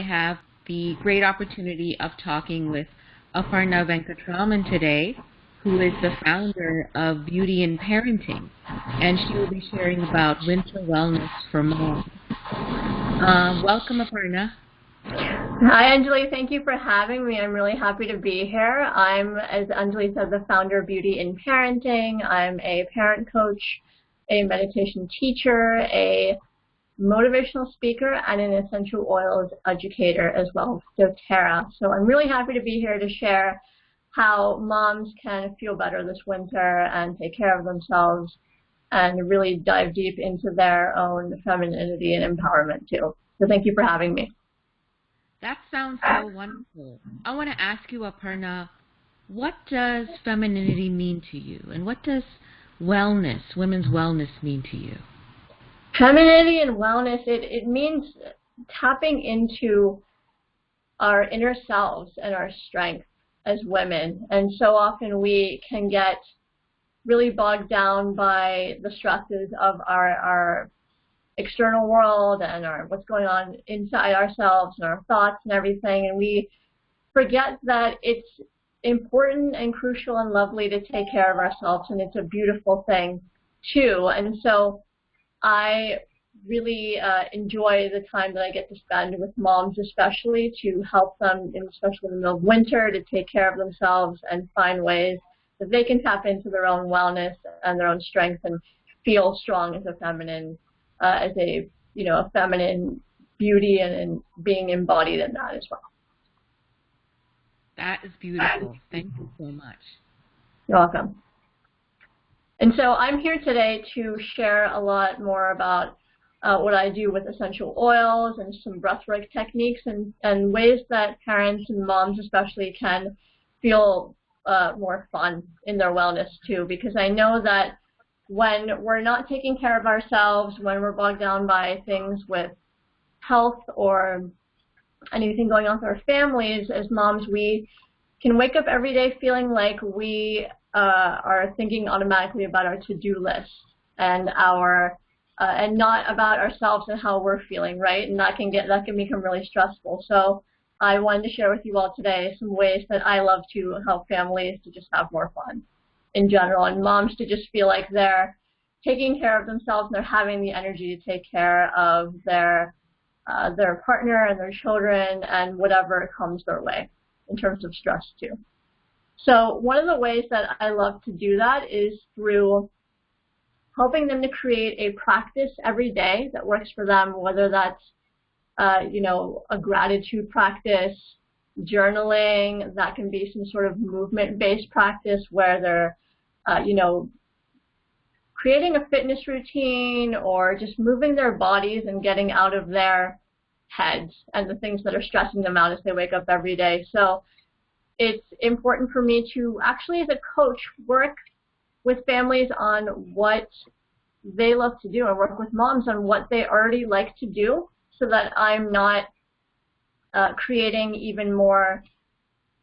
have the great opportunity of talking with Aparna Venkataraman today, who is the founder of Beauty in Parenting, and she will be sharing about winter wellness for moms. Welcome, Aparna. Hi, Anjali. Thank you for having me. I'm really happy to be here. I'm, as Anjali said, the founder of Beauty in Parenting. I'm a parent coach, a meditation teacher, a motivational speaker, and an essential oils educator as well, doTERRA. So I'm really happy to be here to share how moms can feel better this winter and take care of themselves and really dive deep into their own femininity and empowerment too. So thank you for having me. That sounds so wonderful. I want to ask you, Aparna, what does femininity mean to you? And what does wellness, women's wellness, mean to you? Femininity and wellness, it means tapping into our inner selves and our strength as women. And so often we can get really bogged down by the stresses of our external world and what's going on inside ourselves and our thoughts and everything, and we forget that it's important and crucial and lovely to take care of ourselves, and it's a beautiful thing too. And so I really enjoy the time that I get to spend with moms, especially to help them, especially in the middle of winter, to take care of themselves and find ways that they can tap into their own wellness and their own strength and feel strong as a feminine, as a feminine beauty and being embodied in that as well. That is beautiful. Thank you so much. You're welcome. And so I'm here today to share a lot more about what I do with essential oils and some breathwork techniques and ways that parents and moms especially can feel more fun in their wellness too, because I know that when we're not taking care of ourselves, when we're bogged down by things with health or anything going on with our families, as moms, we can wake up every day feeling like we are thinking automatically about our to-do list and and not about ourselves and how we're feeling, right? And that can become really stressful. So I wanted to share with you all today some ways that I love to help families to just have more fun in general, and moms to just feel like they're taking care of themselves and they're having the energy to take care of their partner and their children and whatever comes their way in terms of stress too. So one of the ways that I love to do that is through helping them to create a practice every day that works for them, whether that's a gratitude practice, journaling, that can be some sort of movement-based practice where they're creating a fitness routine or just moving their bodies and getting out of their heads and the things that are stressing them out as they wake up every day. So it's important for me to actually, as a coach, work with families on what they love to do and work with moms on what they already like to do so that I'm not creating even more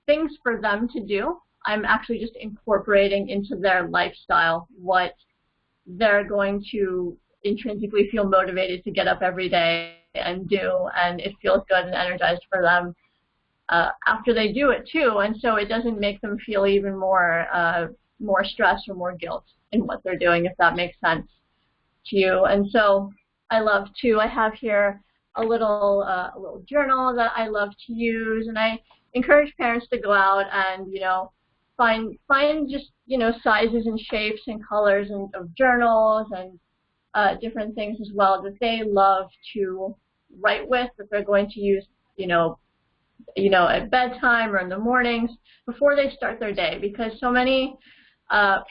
things for them to do. I'm actually just incorporating into their lifestyle what they're going to intrinsically feel motivated to get up every day and do, and it feels good and energized for them after they do it too. And so it doesn't make them feel even more stress or more guilt in what they're doing, if that makes sense to you. And so I have here a little journal that I love to use, and I encourage parents to go out and find just sizes and shapes and colors of journals and different things as well that they love to write with, that they're going to use at bedtime or in the mornings before they start their day, because so many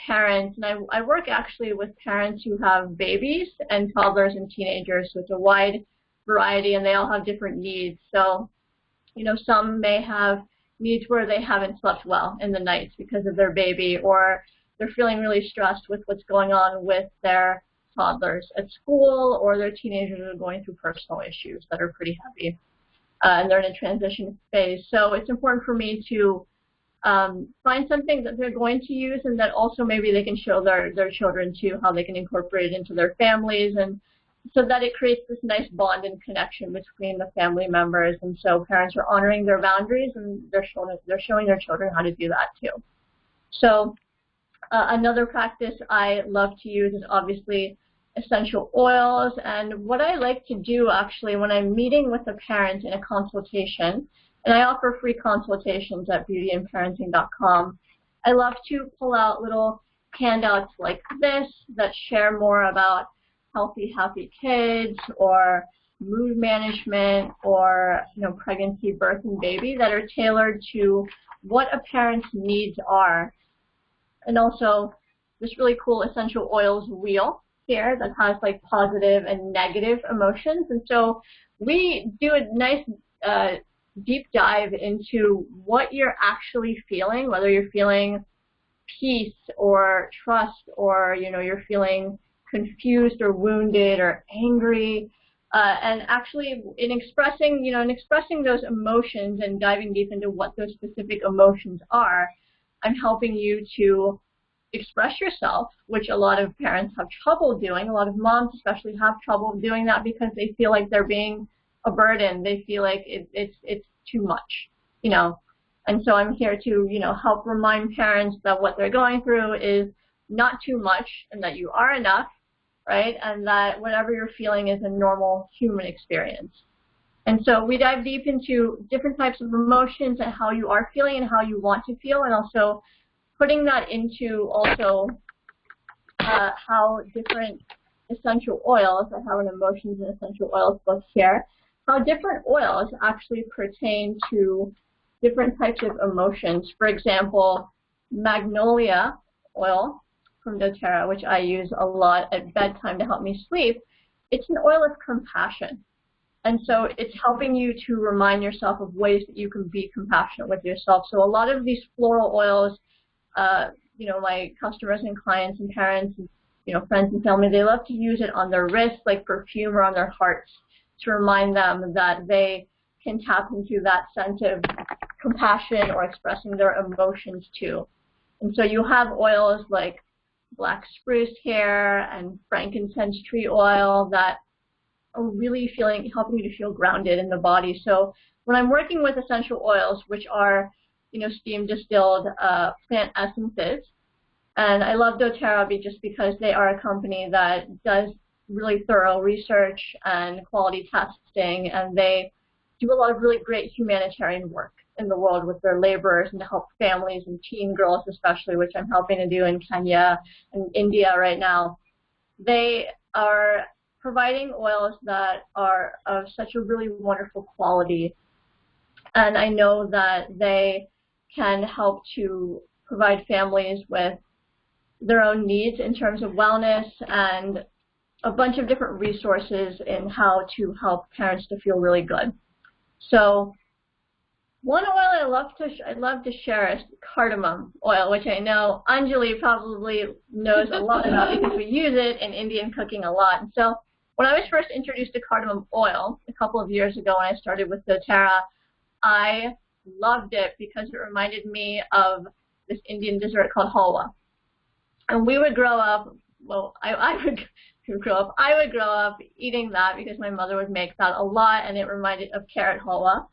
parents, and I work actually with parents who have babies and toddlers and teenagers, so it's a wide variety and they all have different needs. So some may have needs where they haven't slept well in the nights because of their baby, or they're feeling really stressed with what's going on with their toddlers at school, or their teenagers are going through personal issues that are pretty heavy, and they're in a transition phase. So it's important for me to find something that they're going to use and that also maybe they can show their children too, how they can incorporate it into their families and so that it creates this nice bond and connection between the family members. And so parents are honoring their boundaries, and they're showing their children how to do that too. So another practice I love to use is obviously essential oils. And what I like to do actually when I'm meeting with a parent in a consultation, and I offer free consultations at beautyandparenting.com, I love to pull out little handouts like this that share more about healthy, happy kids, or mood management, or pregnancy, birth, and baby, that are tailored to what a parent's needs are. And also this really cool essential oils wheel here that has like positive and negative emotions. And so we do a nice deep dive into what you're actually feeling, whether you're feeling peace or trust, or you're feeling confused or wounded or angry, and actually in expressing those emotions and diving deep into what those specific emotions are, I'm helping you to express yourself, which a lot of parents have trouble doing. A lot of moms especially have trouble doing that because they feel like they're being a burden. They feel like it's too much, And so I'm here to, help remind parents that what they're going through is not too much, and that you are enough, right? And that whatever you're feeling is a normal human experience. And so we dive deep into different types of emotions and how you are feeling and how you want to feel, and also putting that into also how different essential oils, I have an emotions and essential oils book here, how different oils actually pertain to different types of emotions. For example, magnolia oil from doTERRA, which I use a lot at bedtime to help me sleep, it's an oil of compassion. And so it's helping you to remind yourself of ways that you can be compassionate with yourself. So a lot of these floral oils, my customers and clients and parents and, friends and family, they love to use it on their wrists like perfume, or on their hearts, to remind them that they can tap into that sense of compassion or expressing their emotions too. And so you have oils like black spruce here and frankincense tree oil that are really helping you to feel grounded in the body. So when I'm working with essential oils, which are steam distilled plant essences, and I love doTERRA just because they are a company that does really thorough research and quality testing, and they do a lot of really great humanitarian work in the world with their laborers and to help families and teen girls especially, which I'm helping to do in Kenya and India right now. They are providing oils that are of such a really wonderful quality, and I know that they can help to provide families with their own needs in terms of wellness and a bunch of different resources in how to help parents to feel really good. So one oil I'd love to share is cardamom oil, which I know Anjali probably knows a lot about because we use it in Indian cooking a lot. And so when I was first introduced to cardamom oil a couple of years ago when I started with doTERRA, I loved it because it reminded me of this Indian dessert called halwa. And we would grow up, I would grow up eating that because my mother would make that a lot, and it reminded of carrot halwa,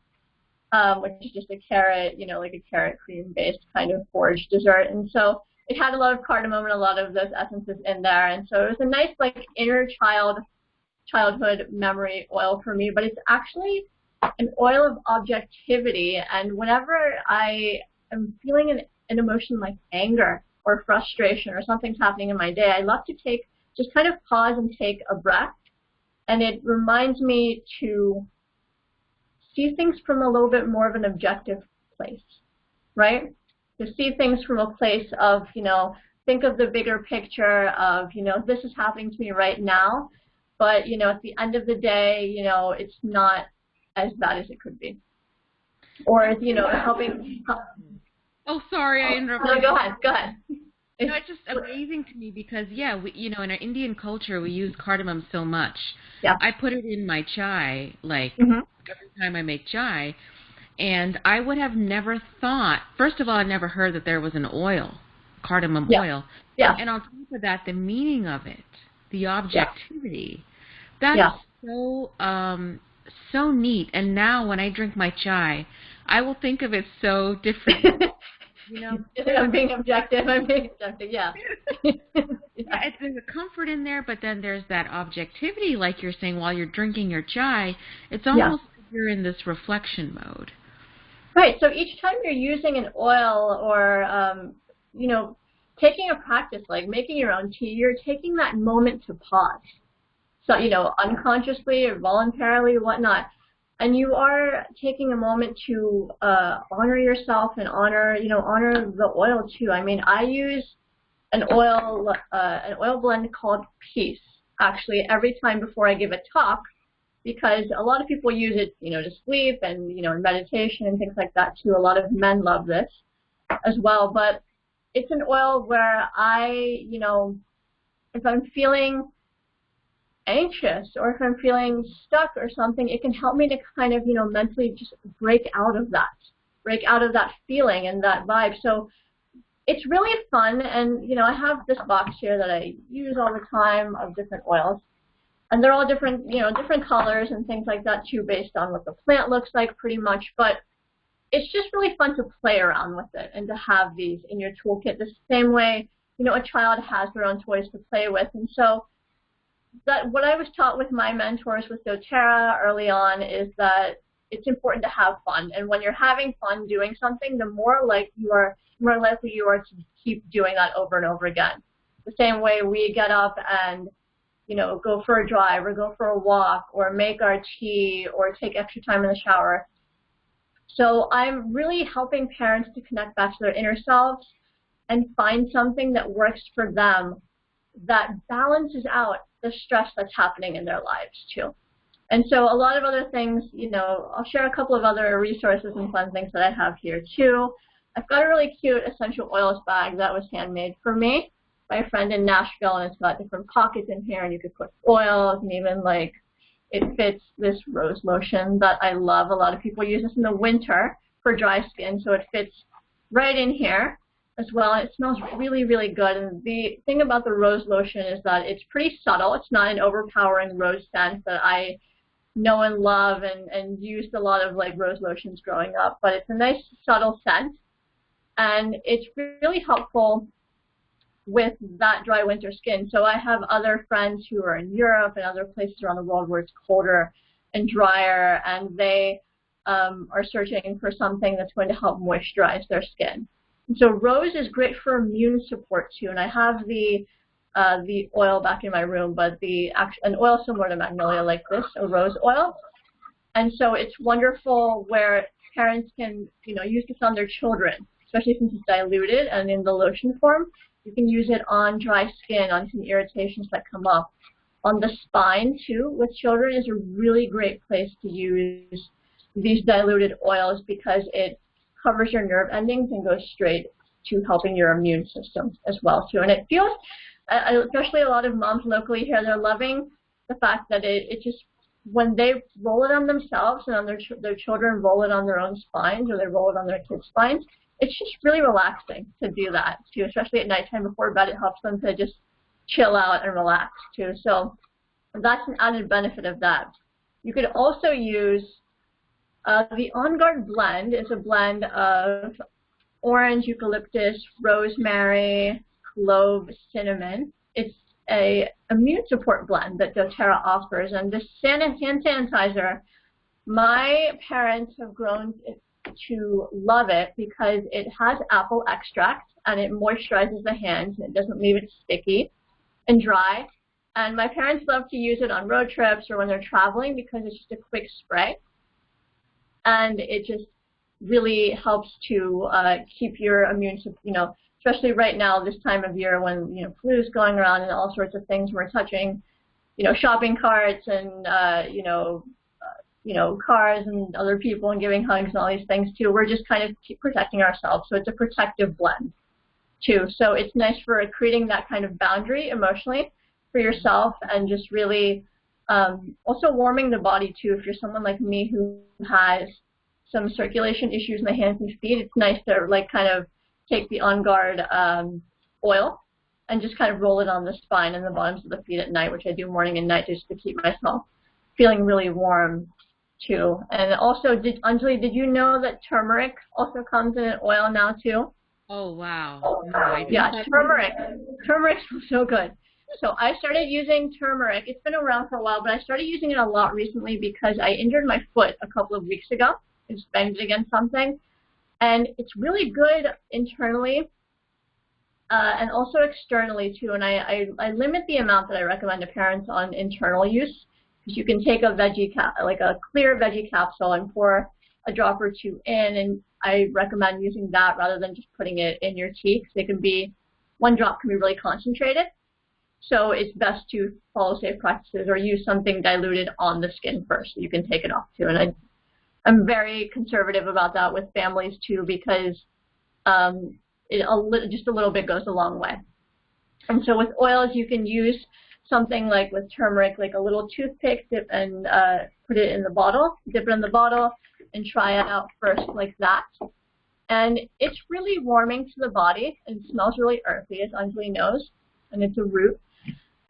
which is just a carrot, like a carrot cream-based kind of foraged dessert. And so it had a lot of cardamom and a lot of those essences in there. And so it was a nice, inner childhood memory oil for me, but it's actually an oil of objectivity. And whenever I am feeling an emotion like anger or frustration or something's happening in my day, I love to just kind of pause and take a breath. And it reminds me to see things from a little bit more of an objective place, right? To see things from a place of, think of the bigger picture of, this is happening to me right now, but, at the end of the day, it's not as bad as it could be. Or, helping. Oh, sorry, I interrupted. No, go ahead. No, it's just amazing to me because, in our Indian culture, we use cardamom so much. Yeah. I put it in my chai, every time I make chai, and I would have never thought, first of all, I never heard that there was an oil, cardamom oil. Yeah. And on top of that, the meaning of it, the objectivity. That is Yeah. so neat. And now when I drink my chai, I will think of it so differently. You know, there's I'm being objective. I'm being objective. Yeah. yeah, Yeah. there's a comfort in there, but then there's that objectivity, like you're saying, while you're drinking your chai. It's Yeah. almost like you're in this reflection mode. Right. So each time you're using an oil or, you know, taking a practice like making your own tea, you're taking that moment to pause. So, you know, unconsciously or voluntarily, whatnot. And you are taking a moment to honor yourself and honor the oil too. I mean, I use an oil blend called Peace actually every time before I give a talk, because a lot of people use it, you know, to sleep and, you know, in meditation and things like that too. A lot of men love this as well, but it's an oil where you know, if I'm feeling anxious or if I'm feeling stuck or something, it can help me to kind of, you know, mentally just break out of that feeling and that vibe. So it's really fun, and, you know, I have this box here that I use all the time of different oils. And they're all different, you know, different colors and things like that too, based on what the plant looks like pretty much. But it's just really fun to play around with it and to have these in your toolkit the same way, you know, a child has their own toys to play with. And so that what I was taught with my mentors with doTERRA early on is that it's important to have fun. And when you're having fun doing something, the more likely you are to keep doing that over and over again. The same way we get up and, you know, go for a drive or go for a walk or make our tea or take extra time in the shower. So I'm really helping parents to connect back to their inner selves and find something that works for them that balances out the stress that's happening in their lives too. And so a lot of other things, you know, I'll share a couple of other resources and fun things that I have here too. I've got a really cute essential oils bag that was handmade for me by a friend in Nashville, and it's got different pockets in here, and you could put oils, and even like it fits this rose lotion that I love. A lot of people use this in the winter for dry skin, so it fits right in here as well. It smells really, really good. And the thing about the rose lotion is that it's pretty subtle. It's not an overpowering rose scent that I know and love and used a lot of like rose lotions growing up, but it's a nice subtle scent, and it's really helpful with that dry winter skin. So I have other friends who are in Europe and other places around the world where it's colder and drier, and they are searching for something that's going to help moisturize their skin. And so rose is great for immune support too, and I have the oil back in my room, but an oil similar to magnolia like this, a rose oil. And so it's wonderful where parents can, you know, use this on their children, especially since it's diluted and in the lotion form. You can use it on dry skin, on some irritations that come up. On the spine too, with children, is a really great place to use these diluted oils because it covers your nerve endings and goes straight to helping your immune system as well too. And it feels, especially a lot of moms locally here, they're loving the fact that it just, when they roll it on themselves and on their children roll it on their own spines or they roll it on their kids' spines, it's just really relaxing to do that too, especially at nighttime before bed. It helps them to just chill out and relax too. So that's an added benefit of that. You could also use the On Guard blend. Is a blend of orange, eucalyptus, rosemary, clove, cinnamon. It's a immune support blend that doTERRA offers, and this hand sanitizer, my parents have grown to love it because it has apple extract and it moisturizes the hands and it doesn't leave it sticky and dry. And my parents love to use it on road trips or when they're traveling because it's just a quick spray, and it just really helps to keep your immune, you know, especially right now, this time of year when, you know, flu is going around and all sorts of things. We're touching, you know, shopping carts and, cars and other people and giving hugs and all these things too. We're just kind of keep protecting ourselves. So it's a protective blend too. So it's nice for creating that kind of boundary emotionally for yourself and just really also warming the body too. If you're someone like me who has some circulation issues in the hands and feet, it's nice to like kind of take the On Guard oil and just kind of roll it on the spine and the bottoms of the feet at night, which I do morning and night just to keep myself feeling really warm too. And also, Anjali, did you know that turmeric also comes in an oil now too? Oh, wow. No, I didn't. Yeah, turmeric. Turmeric's so good. So I started using turmeric. It's been around for a while, but I started using it a lot recently because I injured my foot a couple of weeks ago. I just banged it against something. And it's really good internally and also externally too. And I limit the amount that I recommend to parents on internal use, because you can take a like a clear veggie capsule and pour a drop or two in, and I recommend using that rather than just putting it in your tea, because it can be, one drop can be really concentrated. So it's best to follow safe practices or use something diluted on the skin first so you can take it off too. And I'm very conservative about that with families too, because just a little bit goes a long way. And so with oils, you can use something like with turmeric, like a little toothpick, dip and put it in the bottle, dip it in the bottle, and try it out first like that. And it's really warming to the body, and it smells really earthy, as Anjali knows, and it's a root.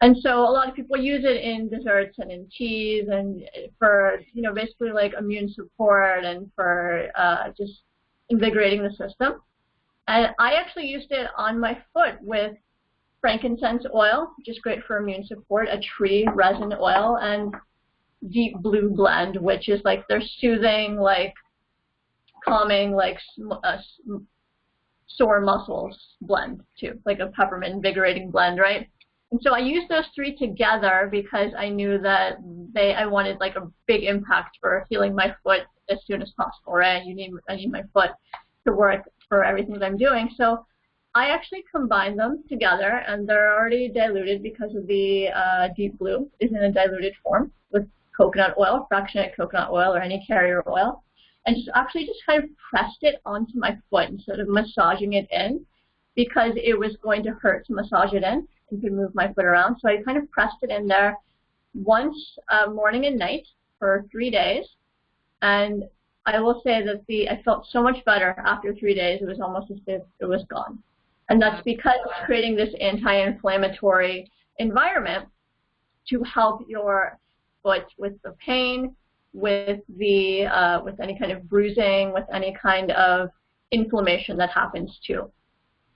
And so a lot of people use it in desserts and in teas and for, basically like immune support and for just invigorating the system. And I actually used it on my foot with frankincense oil, which is great for immune support, a tree resin oil, and deep blue blend, which is like their soothing, like calming, like sore muscles blend too, like a peppermint invigorating blend, right? And so I used those three together because I knew that I wanted like a big impact for healing my foot as soon as possible, right? I need my foot to work for everything that I'm doing. So I actually combined them together, and they're already diluted because of the deep blue is in a diluted form with coconut oil, fractionated coconut oil, or any carrier oil, and just kind of pressed it onto my foot instead of massaging it in, because it was going to hurt to massage it in and to move my foot around. So I kind of pressed it in there once morning and night for 3 days, and I will say that I felt so much better after 3 days. It was almost as if it was gone. And that's because it's creating this anti-inflammatory environment to help your foot with the pain, with any kind of bruising, with any kind of inflammation that happens too.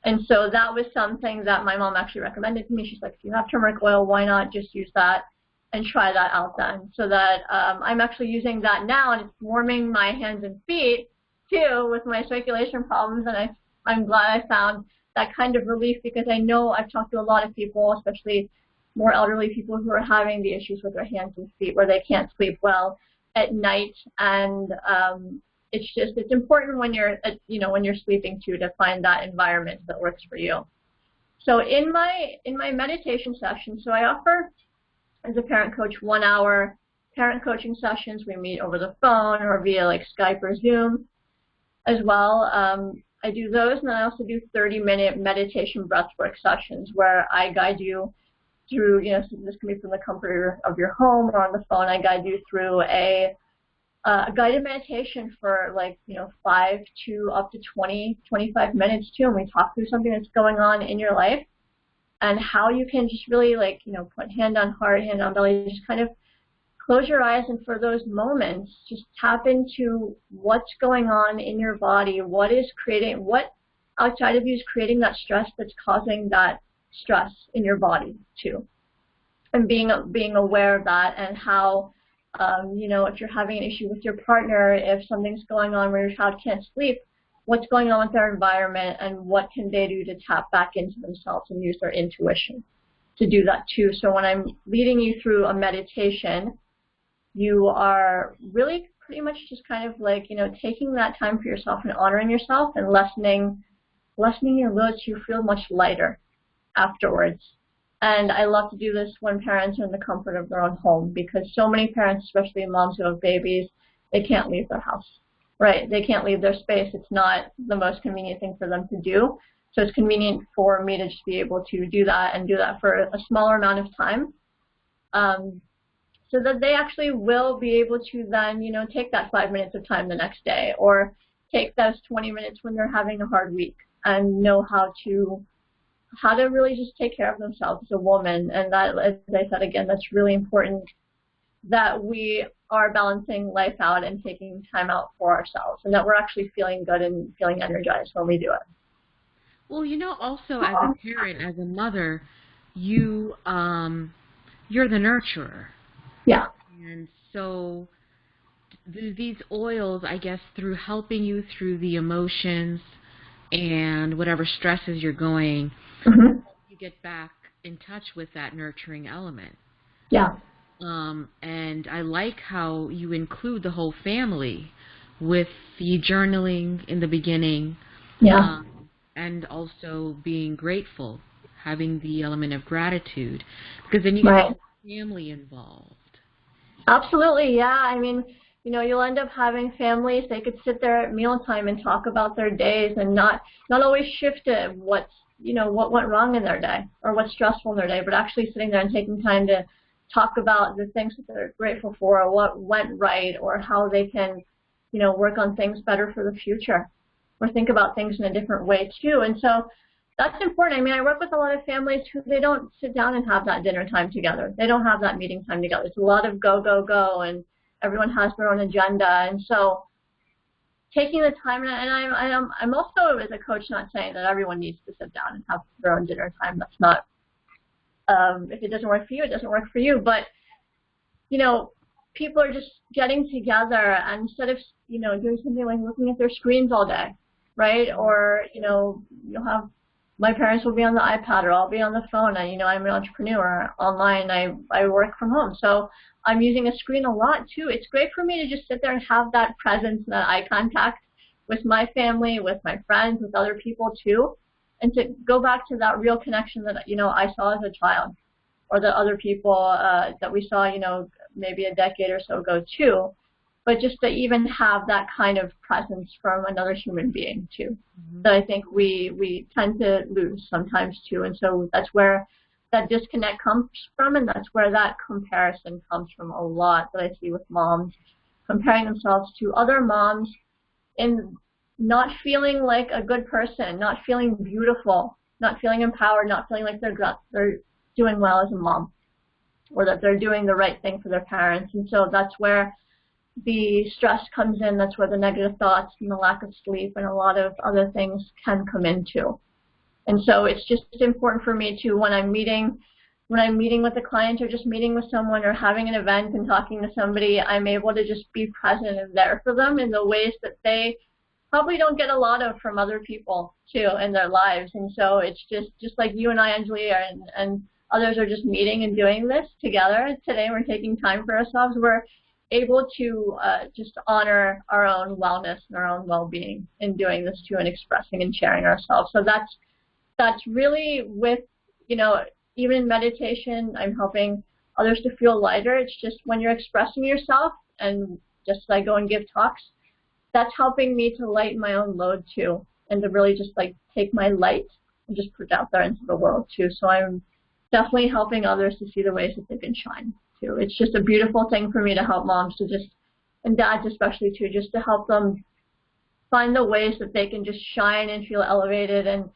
And so that was something that my mom actually recommended to me. She's like, if you have turmeric oil, why not just use that and try that out then? So that I'm actually using that now, and it's warming my hands and feet too with my circulation problems. And I'm glad I found that kind of relief, because I know I've talked to a lot of people, especially more elderly people, who are having the issues with their hands and feet where they can't sleep well at night. And it's important when you're sleeping too, to find that environment that works for you. So in my meditation session, so I offer as a parent coach 1 hour parent coaching sessions. We meet over the phone or via like Skype or Zoom as well. I do those, and then I also do 30-minute meditation breathwork sessions where I guide you through, so this can be from the comfort of your home or on the phone. I guide you through a guided meditation for 5 to up to 20, 25 minutes too, and we talk through something that's going on in your life and how you can just really put hand on heart, hand on belly, just kind of close your eyes, and for those moments, just tap into what's going on in your body, what outside of you is creating that stress that's causing that stress in your body too. And being aware of that, and how, if you're having an issue with your partner, if something's going on where your child can't sleep, what's going on with their environment, and what can they do to tap back into themselves and use their intuition to do that too. So when I'm leading you through a meditation, you are really pretty much just kind of taking that time for yourself and honoring yourself and lessening your load, so you feel much lighter afterwards. And I love to do this when parents are in the comfort of their own home, because so many parents, especially moms who have babies, they can't leave their house, right? They can't leave their space. It's not the most convenient thing for them to do. So it's convenient for me to just be able to do that, and do that for a smaller amount of time. So that they actually will be able to then, take that 5 minutes of time the next day, or take those 20 minutes when they're having a hard week, and know how to how to really just take care of themselves as a woman. And that, as I said again, that's really important, that we are balancing life out and taking time out for ourselves, and that we're actually feeling good and feeling energized when we do it. Well, also as a parent, as a mother, you you're the nurturer. Yeah. And so these oils, I guess, through helping you through the emotions and whatever stresses you're going, Mm-hmm. you get back in touch with that nurturing element. Yeah. And I like how you include the whole family with the journaling in the beginning. Yeah. And also being grateful, having the element of gratitude, because then you get Right. the whole family involved. Absolutely, yeah. I mean, you'll end up having families, they could sit there at mealtime and talk about their days and not always shift it what went wrong in their day or what's stressful in their day, but actually sitting there and taking time to talk about the things that they're grateful for, or what went right, or how they can, work on things better for the future, or think about things in a different way too. And so that's important. I mean, I work with a lot of families who they don't sit down and have that dinner time together. They don't have that meeting time together. It's a lot of go, go, go, and everyone has their own agenda. And so taking the time, and I'm also, as a coach, not saying that everyone needs to sit down and have their own dinner time. That's not, if it doesn't work for you, it doesn't work for you. But, people are just getting together, and instead of, doing something like looking at their screens all day, right? Or, you'll have, my parents will be on the iPad, or I'll be on the phone. And, I'm an entrepreneur online. I work from home. So I'm using a screen a lot too. It's great for me to just sit there and have that presence and that eye contact with my family, with my friends, with other people too. And to go back to that real connection that, I saw as a child, or the other people that we saw, maybe a decade or so ago too. But just to even have that kind of presence from another human being too, that I think we tend to lose sometimes too. And so that's where that disconnect comes from, and that's where that comparison comes from a lot that I see with moms comparing themselves to other moms and not feeling like a good person, not feeling beautiful, not feeling empowered, not feeling like they're doing well as a mom, or that they're doing the right thing for their parents. And so that's where the stress comes in. That's where the negative thoughts and the lack of sleep and a lot of other things can come into. And so it's just important for me to, when I'm meeting with a client, or just meeting with someone, or having an event and talking to somebody, I'm able to just be present and there for them in the ways that they probably don't get a lot of from other people too in their lives. And so it's just like you and I, Anjali, and others are just meeting and doing this together today. We're taking time for ourselves. We're able to just honor our own wellness and our own well-being in doing this too, and expressing and sharing ourselves. So that's really with, even in meditation, I'm helping others to feel lighter. It's just when you're expressing yourself, and just as I go and give talks, that's helping me to lighten my own load too, and to really just like take my light and just put it out there into the world too. So I'm definitely helping others to see the ways that they can shine too. It's just a beautiful thing for me to help moms to just, and dads especially too, just to help them find the ways that they can just shine and feel elevated, and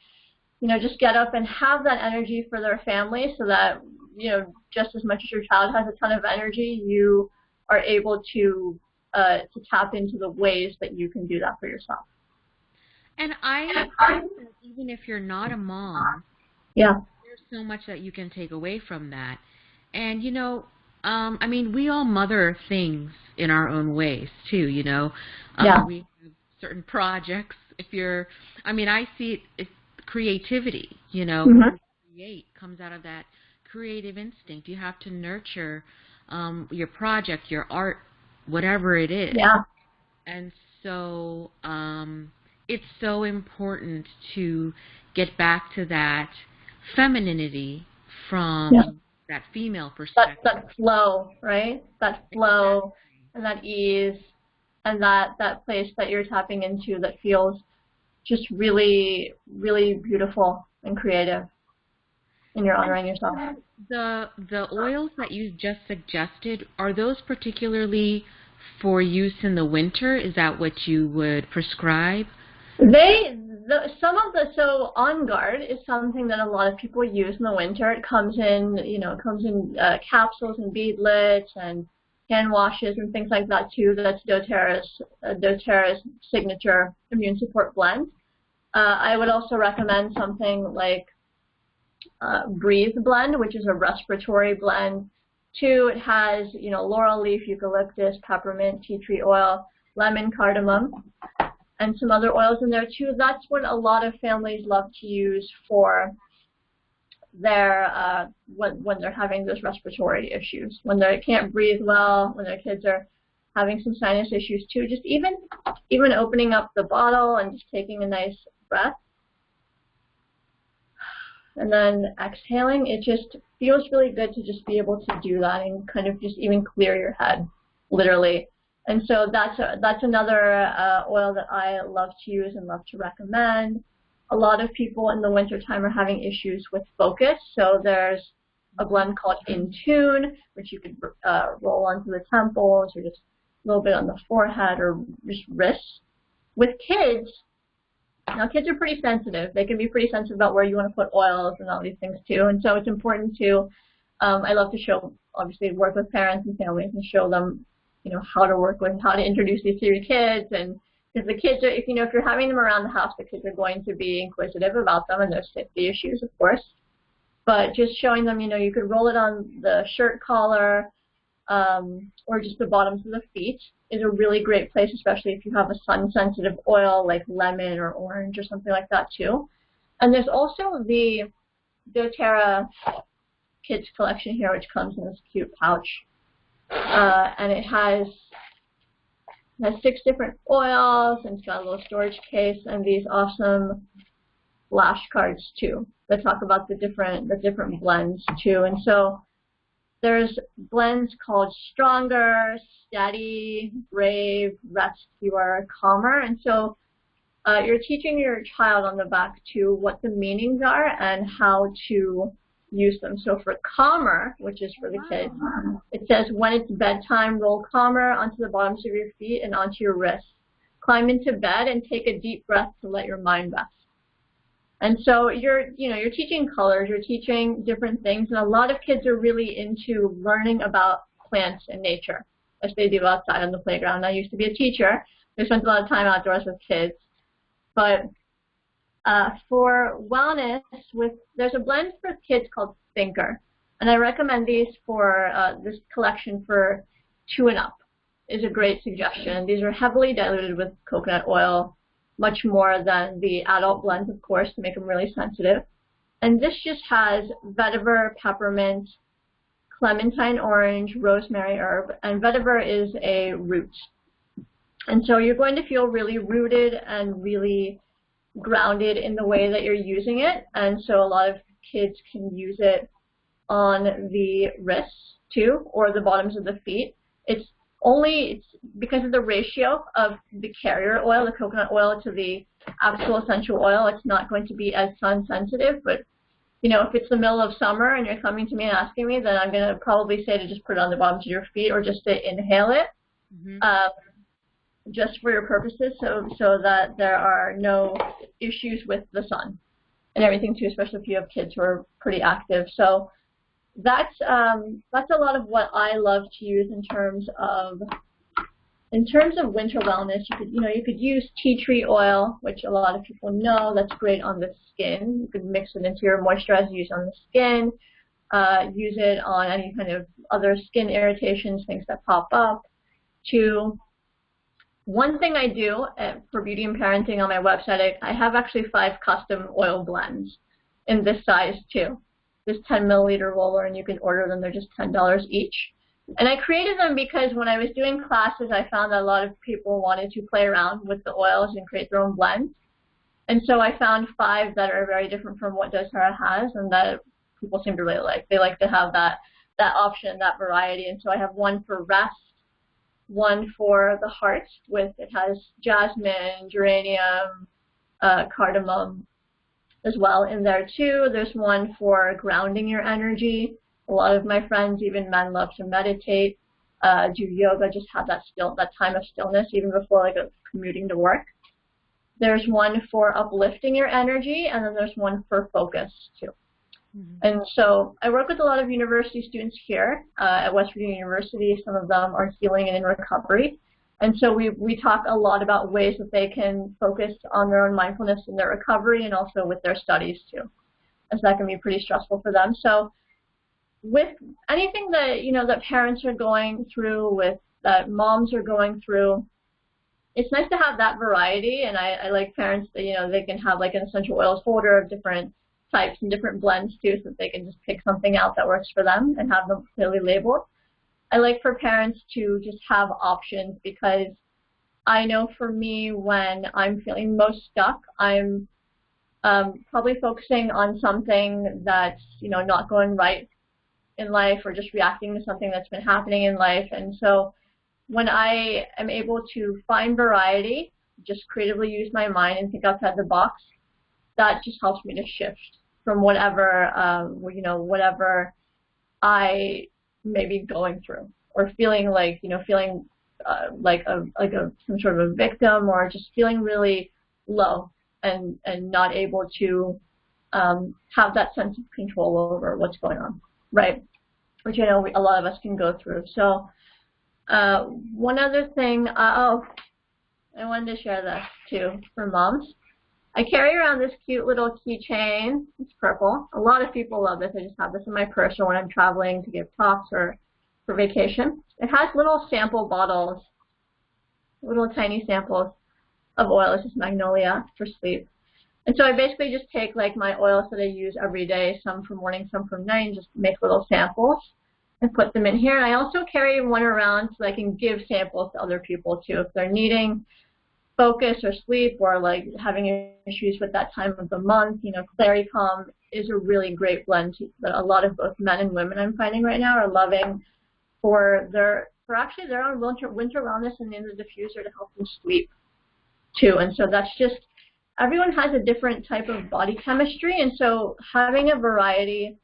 just get up and have that energy for their family, so that just as much as your child has a ton of energy, you are able to tap into the ways that you can do that for yourself. And I think that even if you're not a mom, yeah, there's so much that you can take away from that. And I mean, we all mother things in our own ways too. Yeah. We have certain projects. I see it's creativity. Create comes out of that creative instinct. You have to nurture your project, your art, whatever it is. Yeah. And so it's so important to get back to that femininity from that female perspective. That flow, right? That flow and that ease, and that place that you're tapping into that feels just really, really beautiful and creative, and you're honoring yourself. The oils that you just suggested, are those particularly for use in the winter? Is that what you would prescribe? They So On Guard is something that a lot of people use in the winter. It comes in, capsules and beadlets and hand washes and things like that too. That's doTERRA's signature immune support blend. I would also recommend something like Breathe blend, which is a respiratory blend. Too, it has laurel leaf, eucalyptus, peppermint, tea tree oil, lemon, cardamom, and some other oils in there too. That's what a lot of families love to use for their when they're having those respiratory issues, when they can't breathe well, when their kids are having some sinus issues too. Just even opening up the bottle and just taking a nice breath and then exhaling, it just feels really good to just be able to do that and kind of just even clear your head, literally. And so that's another oil that I love to use and love to recommend. A lot of people in the wintertime are having issues with focus, so there's a blend called In Tune, which you could roll onto the temples or just a little bit on the forehead or just wrists. With kids, now kids are pretty sensitive. They can be pretty sensitive about where you want to put oils and all these things too, and so it's important to, I love to work with parents and families and show them how to introduce these to your kids. And because the kids are, if you're having them around the house, the kids are going to be inquisitive about them and there's safety issues, of course. But just showing them, you could roll it on the shirt collar or just the bottoms of the feet is a really great place, especially if you have a sun-sensitive oil like lemon or orange or something like that too. And there's also the doTERRA Kids collection here, which comes in this cute pouch. And it has 6 different oils, and it's got a little storage case and these awesome flashcards too that talk about the different blends too. And so there's blends called Stronger, Steady, Brave, Rescuer, Calmer. And so you're teaching your child on the back too what the meanings are and how to use them. So for Calmer, which is for the kids, it says, when it's bedtime, roll Calmer onto the bottoms of your feet and onto your wrists. Climb into bed and take a deep breath to let your mind rest. And so you're teaching colors, you're teaching different things, and a lot of kids are really into learning about plants and nature, as they do outside on the playground. I used to be a teacher. I spent a lot of time outdoors with kids. But for wellness, there's a blend for kids called Thinker, and I recommend these for this collection for 2 and up is a great suggestion. These are heavily diluted with coconut oil, much more than the adult blends, of course, to make them really sensitive. And this just has vetiver, peppermint, clementine orange, rosemary herb, and vetiver is a root. And so you're going to feel really rooted and really grounded in the way that you're using it. And so a lot of kids can use it on the wrists too, or the bottoms of the feet. It's because of the ratio of the carrier oil, the coconut oil, to the actual essential oil, it's not going to be as sun sensitive. But if it's the middle of summer and you're coming to me and asking me, then I'm going to probably say to just put it on the bottoms of your feet or just to inhale it. Just for your purposes, so that there are no issues with the sun and everything too, especially if you have kids who are pretty active. So that's a lot of what I love to use in terms of winter wellness. You could use tea tree oil, which a lot of people know. That's great on the skin. You could mix it into your moisturizer, use on the skin, use it on any kind of other skin irritations, things that pop up. One thing I do for beauty and parenting on my website, I have actually 5 custom oil blends in this size too. This 10 milliliter roller, and you can order them. They're just $10 each. And I created them because when I was doing classes, I found that a lot of people wanted to play around with the oils and create their own blends. And so I found 5 that are very different from what doTERRA has, and that people seem to really like. They like to have that option, that variety. And so I have one for rest, one for the heart, it has jasmine, geranium, cardamom as well in there too. There's one for grounding your energy. A lot of my friends, even men, love to meditate, do yoga, just have that time of stillness even before commuting to work. There's one for uplifting your energy, and then there's one for focus too. And so I work with a lot of university students here at West Virginia University. Some of them are healing and in recovery. And so we talk a lot about ways that they can focus on their own mindfulness in their recovery and also with their studies too, as that can be pretty stressful for them. So with anything that, that parents are going through, that moms are going through, it's nice to have that variety. And I like parents that, they can have like an essential oils holder of different types and different blends too, so that they can just pick something out that works for them and have them clearly labeled. I like for parents to just have options, because I know for me, when I'm feeling most stuck, I'm probably focusing on something that's not going right in life, or just reacting to something that's been happening in life. And so when I am able to find variety, just creatively use my mind and think outside the box, that just helps me to shift from whatever whatever I may be going through, or feeling like like some sort of a victim, or just feeling really low and not able to have that sense of control over what's going on, right? Which I know a lot of us can go through. So one other thing, I wanted to share this too for moms. I carry around this cute little keychain. It's purple. A lot of people love this. I just have this in my purse, or when I'm traveling to give talks or for vacation. It has little sample bottles, little tiny samples of oil. This is magnolia for sleep. And so I basically just take like my oils that I use every day, some for morning, some for night, and just make little samples and put them in here. And I also carry one around so I can give samples to other people too, if they're needing focus or sleep, or like having issues with that time of the month. Claricalm is a really great blend that a lot of both men and women I'm finding right now are loving for actually their own winter wellness, and in the diffuser to help them sleep too. And so that's just, everyone has a different type of body chemistry, and so having a variety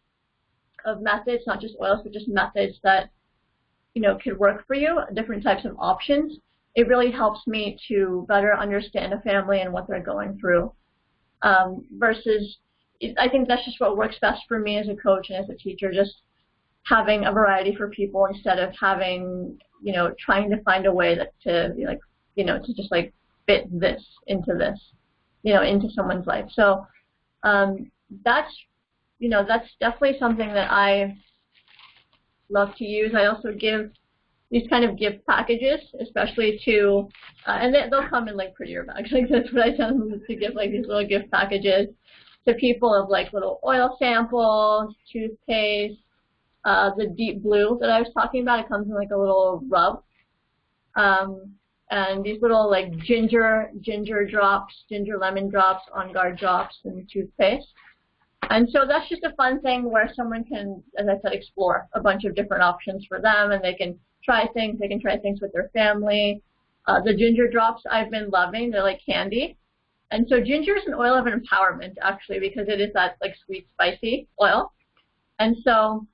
of methods, not just oils, but just methods that could work for you, different types of options, it really helps me to better understand a family and what they're going through. Versus, I think that's just what works best for me as a coach and as a teacher, just having a variety for people instead of having, trying to find a way to just like fit this, into someone's life. So that's definitely something that I love to use. I also give these kind of gift packages, especially to, and they'll come in like prettier bags. Like that's what I tell them, to give like these little gift packages to people of like little oil samples, toothpaste, the deep blue that I was talking about. It comes in like a little rub, and these little like ginger drops, ginger lemon drops, On Guard drops, and toothpaste. And so that's just a fun thing where someone can, as I said, explore a bunch of different options for them, and they can try things. They can try things with their family. The ginger drops I've been loving. They're like candy. And so ginger is an oil of empowerment, actually, because it is that like sweet, spicy oil. And so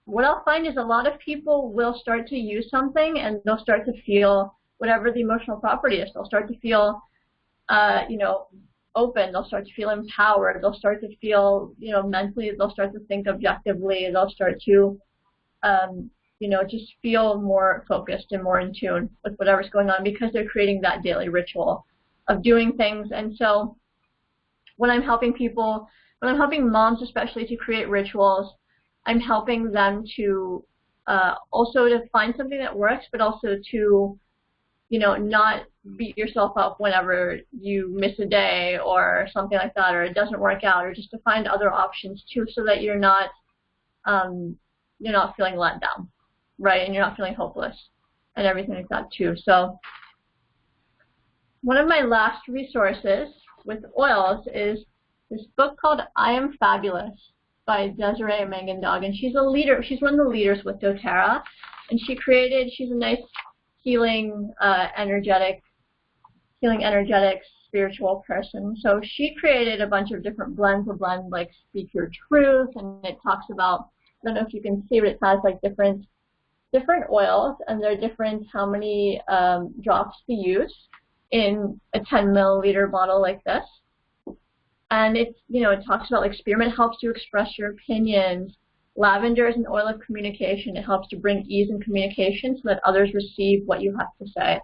what I'll find is a lot of people will start to use something, and they'll start to feel whatever the emotional property is. They'll start to feel, open. They'll start to feel empowered. They'll start to feel, mentally, they'll start to think objectively. They'll start to, just feel more focused and more in tune with whatever's going on, because they're creating that daily ritual of doing things. And so when I'm helping people, when I'm helping moms especially to create rituals, I'm helping them to also to find something that works, but also to, not beat yourself up whenever you miss a day or something like that, or it doesn't work out, or just to find other options too, so that you're not feeling let down, right? And you're not feeling hopeless and everything like that too. So one of my last resources with oils is this book called I Am Fabulous by Desiree Mangendog, and she's a leader. She's one of the leaders with doTERRA, and she's a nice healing energetic spiritual person. So she created a bunch of different blends, a blend like Speak Your Truth, and it talks about, I don't know if you can see, but it has like different oils, and they're different how many drops to use in a 10 milliliter bottle like this. And it's, it talks about like spearmint helps you express your opinions. Lavender is an oil of communication. It helps to bring ease in communication so that others receive what you have to say.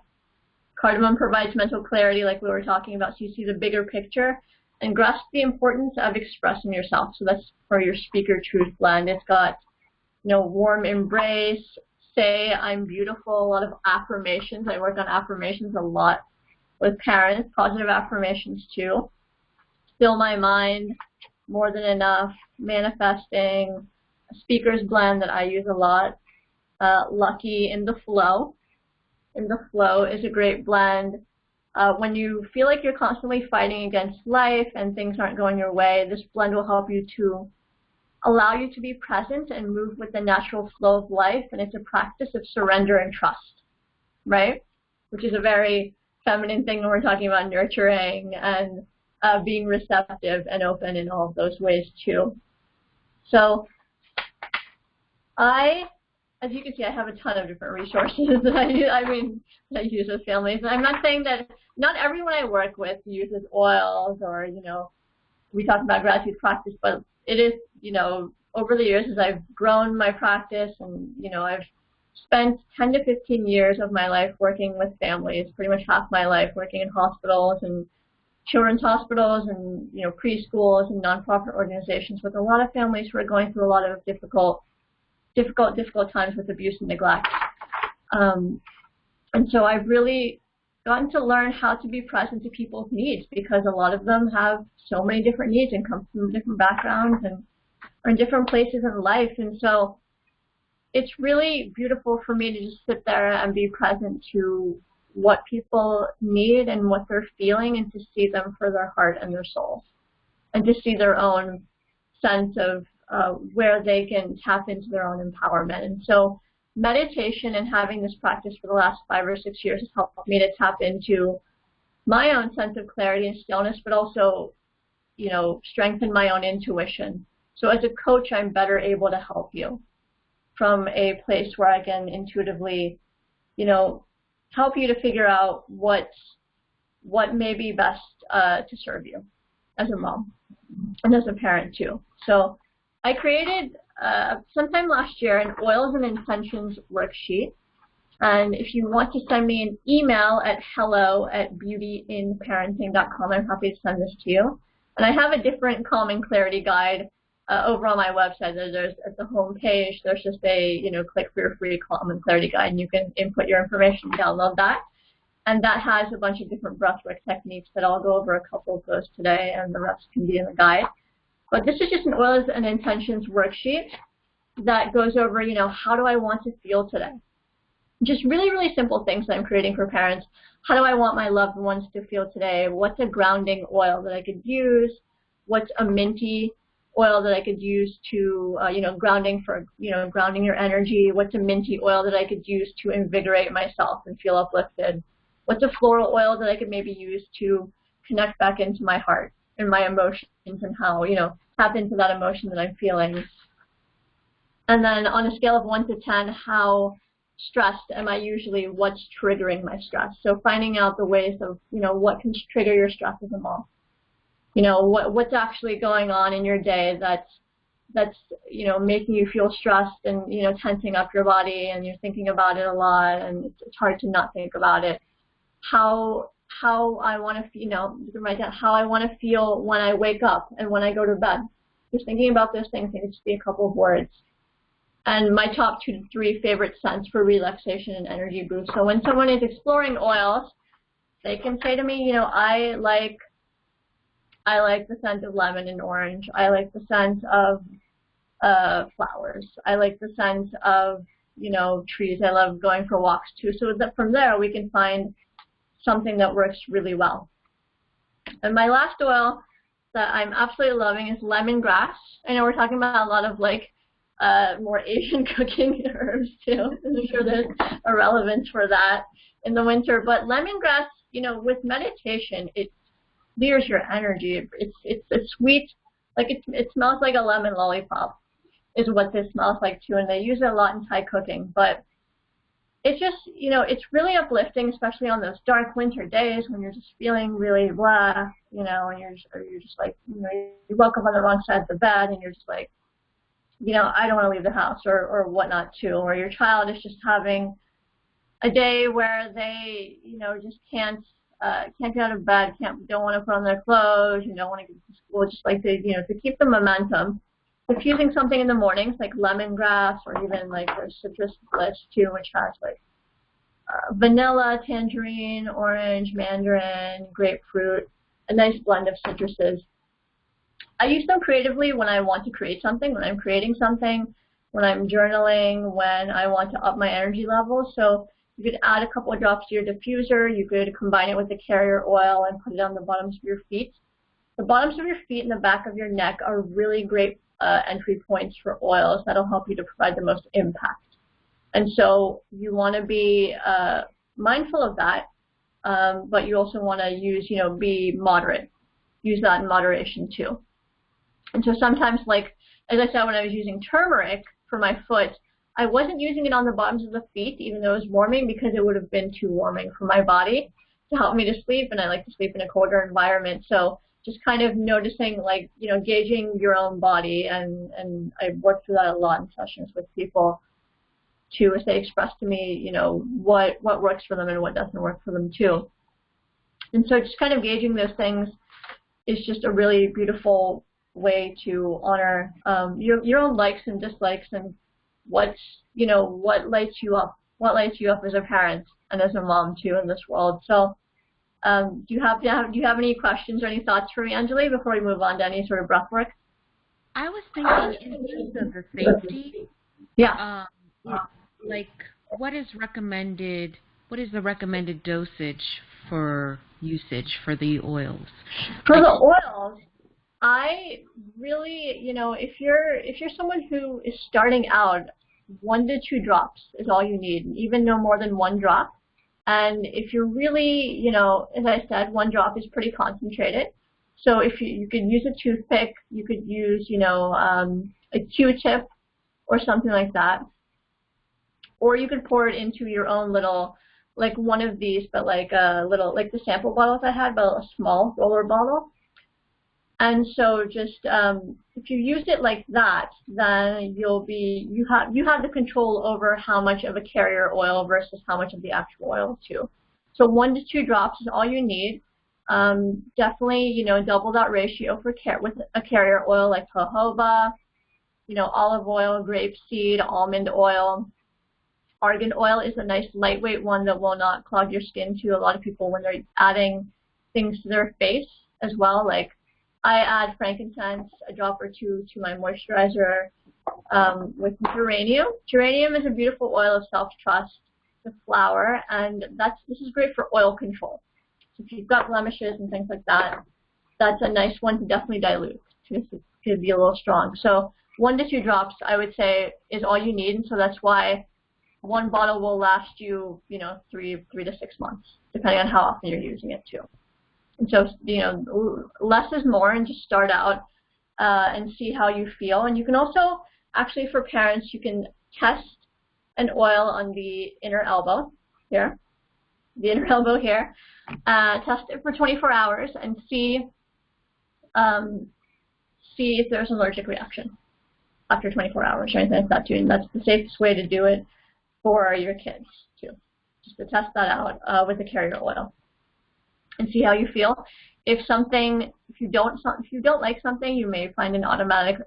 Cardamom provides mental clarity, like we were talking about, so you see the bigger picture and grasp the importance of expressing yourself. So that's for your Speaker Truth blend. It's got, warm embrace, say I'm beautiful, a lot of affirmations. I work on affirmations a lot with parents, positive affirmations too. Still my mind, more than enough, manifesting, a speaker's blend that I use a lot, lucky, in the flow. In the flow is a great blend. When you feel like you're constantly fighting against life and things aren't going your way, this blend will help you to allow you to be present and move with the natural flow of life, and it's a practice of surrender and trust, right? Which is a very feminine thing when we're talking about nurturing and being receptive and open in all of those ways too. So as you can see, I have a ton of different resources that I use with families. And I'm not saying that not everyone I work with uses oils or, we talk about gratitude practice, but it is, over the years as I've grown my practice and, I've spent 10 to 15 years of my life working with families, pretty much half my life working in hospitals and children's hospitals and, preschools and nonprofit organizations with a lot of families who are going through a lot of difficult times with abuse and neglect. And so I've really gotten to learn how to be present to people's needs, because a lot of them have so many different needs and come from different backgrounds and are in different places in life. And so it's really beautiful for me to just sit there and be present to what people need and what they're feeling, and to see them for their heart and their soul, and to see their own sense of where they can tap into their own empowerment. And so meditation and having this practice for the last 5 or 6 years has helped me to tap into my own sense of clarity and stillness, but also, strengthen my own intuition. So as a coach, I'm better able to help you from a place where I can intuitively, help you to figure out what may be best to serve you as a mom and as a parent too. So I created sometime last year an oils and intentions worksheet, and if you want to send me an email at hello@beautyinparenting.com, I'm happy to send this to you. And I have a different calm and clarity guide over on my website. There's at the home page, there's just a click for your free calm and clarity guide, and you can input your information, download that, and that has a bunch of different breathwork techniques that I'll go over a couple of those today, and the rest can be in the guide. But this is just an oils and intentions worksheet that goes over, how do I want to feel today? Just really, really simple things that I'm creating for parents. How do I want my loved ones to feel today? What's a grounding oil that I could use? What's a minty oil that I could use to, grounding your energy? What's a minty oil that I could use to invigorate myself and feel uplifted? What's a floral oil that I could maybe use to connect back into my heart and my emotions, and how, tap into that emotion that I'm feeling? And then on a scale of 1 to 10, how stressed am I usually? What's triggering my stress? So finding out the ways of, what can trigger your stress as a mom. What's actually going on in your day that's making you feel stressed and, tensing up your body, and you're thinking about it a lot, and it's hard to not think about it. How I want to, write down how I want to feel when I wake up and when I go to bed. Just thinking about those things, it could just be a couple of words. And my top 2 to 3 favorite scents for relaxation and energy boost. So when someone is exploring oils, they can say to me, I like the scent of lemon and orange. I like the scent of flowers. I like the scent of, trees. I love going for walks too. So that from there we can find something that works really well. And my last oil that I'm absolutely loving is lemongrass. I know we're talking about a lot of more Asian cooking herbs too. I'm sure there's a relevance for that in the winter. But lemongrass, with meditation, it clears your energy. It's a sweet, it smells like a lemon lollipop is what this smells like too. And they use it a lot in Thai cooking. But it's just, it's really uplifting, especially on those dark winter days when you're just feeling really blah, and you're just like, you woke up on the wrong side of the bed and you're just like, I don't want to leave the house or whatnot too, or your child is just having a day where they, just can't get out of bed, don't want to put on their clothes, don't want to get to school, just like to keep the momentum. Infusing something in the mornings like lemongrass, or even like there's citrus bliss too, which has like vanilla, tangerine, orange, mandarin, grapefruit, a nice blend of citruses. I use them creatively when I want to create something, when I'm creating something, when I'm journaling, when I want to up my energy level. So you could add a couple of drops to your diffuser. You could combine it with the carrier oil and put it on the bottoms of your feet. The bottoms of your feet and the back of your neck are really great entry points for oils that'll help you to provide the most impact. And so you want to be mindful of that, but you also want to use, be moderate. Use that in moderation too. And so sometimes, like, as I said, when I was using turmeric for my foot, I wasn't using it on the bottoms of the feet, even though it was warming, because it would have been too warming for my body to help me to sleep, and I like to sleep in a colder environment. So just kind of noticing, like, gauging your own body, and I work through that a lot in sessions with people too, as they express to me, what works for them and what doesn't work for them too. And so just kind of gauging those things is just a really beautiful way to honor your own likes and dislikes, and what lights you up as a parent and as a mom too in this world. So do you have any questions or any thoughts for me, Anjali, before we move on to any sort of breath work? I was thinking in terms of the safety. Yeah. Like, what is the recommended dosage for usage for the oils? For the oils, I really, if you're someone who is starting out, 1 to 2 drops is all you need, even no more than 1 drop. And if you're really, as I said, 1 drop is pretty concentrated. So if you could use a toothpick, you could use, a Q-tip or something like that. Or you could pour it into your own little, like one of these, but like a little, like the sample bottles I had, but a small roller bottle. And so just if you use it like that, then you have the control over how much of a carrier oil versus how much of the actual oil too. So 1 to 2 drops is all you need. Definitely, double that ratio with a carrier oil like jojoba, olive oil, grapeseed, almond oil. Argan oil is a nice lightweight one that will not clog your skin too. A lot of people, when they're adding things to their face as well, like I add frankincense, a drop or 2 to my moisturizer with geranium. Geranium is a beautiful oil of self-trust, the flower, and this is great for oil control. So if you've got blemishes and things like that, that's a nice one to definitely dilute, because it could be a little strong. So 1 to 2 drops, I would say, is all you need, and so that's why 1 bottle will last you, 3 to 6 months, depending on how often you're using it too. And so, less is more, and just start out and see how you feel. And you can also, actually for parents, you can test an oil on the inner elbow here, test it for 24 hours and see if there's an allergic reaction after 24 hours or anything like that too. And that's the safest way to do it for your kids too, just to test that out with the carrier oil and see how you feel. If you don't like something, you may find an automatic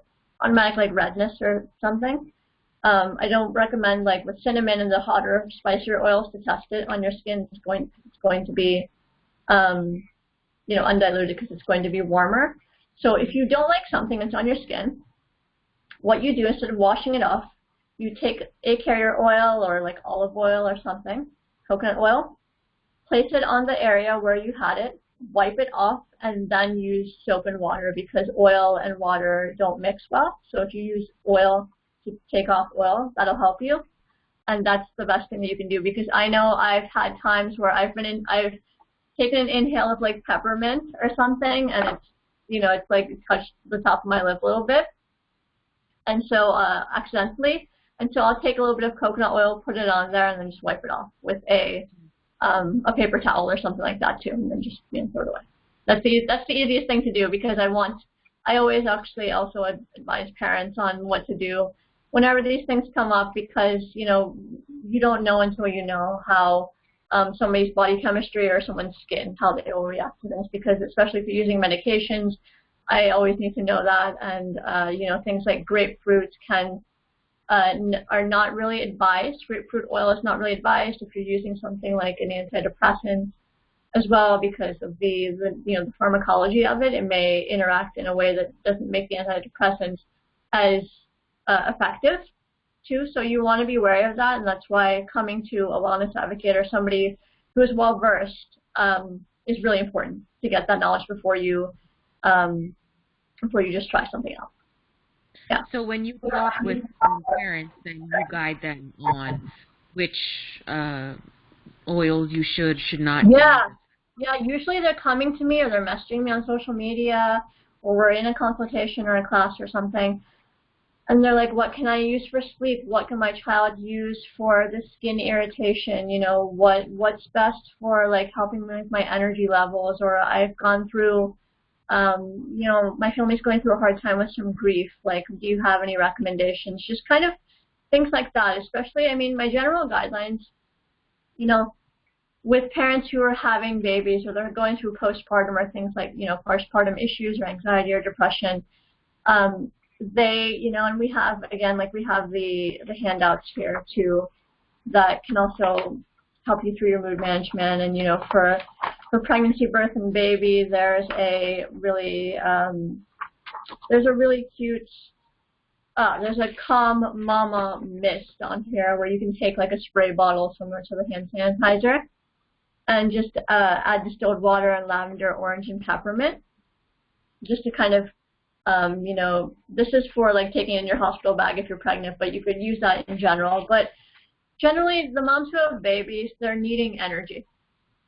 like redness or something. I don't recommend, like with cinnamon and the hotter, spicier oils, to test it on your skin. It's going to be undiluted, because it's going to be warmer. So if you don't like something that's on your skin, what you do, instead of washing it off, you take a carrier oil or like olive oil or something, coconut oil, place it on the area where you had it, wipe it off, and then use soap and water, because oil and water don't mix well. So if you use oil to take off oil, that'll help you. And that's the best thing that you can do, because I know I've had times where I've taken an inhale of like peppermint or something, and it's like it touched the top of my lip a little bit. And so accidentally, And so I'll take a little bit of coconut oil, put it on there, and then just wipe it off with a paper towel or something like that too, and then just throw it away. That's the easiest thing to do, because I always actually also advise parents on what to do whenever these things come up, because you don't know until you know how somebody's body chemistry or someone's skin, how they will react to this, because especially if you're using medications, I always need to know that. And things like grapefruit are not really advised. Grapefruit oil is not really advised if you're using something like an antidepressant as well, because of the pharmacology of it. It may interact in a way that doesn't make the antidepressants as effective too. So you want to be wary of that, and that's why coming to a wellness advocate or somebody who is well versed is really important, to get that knowledge before you just try something else. Yeah. So when you talk with parents, then you guide them on which oils you should not use. Yeah, usually they're coming to me, or they're messaging me on social media, or we're in a consultation or a class or something, and they're like, what can I use for sleep? What can my child use for the skin irritation? What's best for like helping with my energy levels? Or I've gone through my family's going through a hard time with some grief. Like, do you have any recommendations? Just kind of things like that. Especially, my general guidelines, with parents who are having babies, or they're going through postpartum, or things like, postpartum issues or anxiety or depression, and we have the handouts here too that can also help you through your mood management. And for pregnancy, birth, and baby, there's a really cute there's a Calm Mama mist on here, where you can take like a spray bottle similar to the hand sanitizer, and just add distilled water and lavender, orange, and peppermint, just to kind of this is for like taking in your hospital bag if you're pregnant, but you could use that in general. But generally, the moms who have babies, they're needing energy.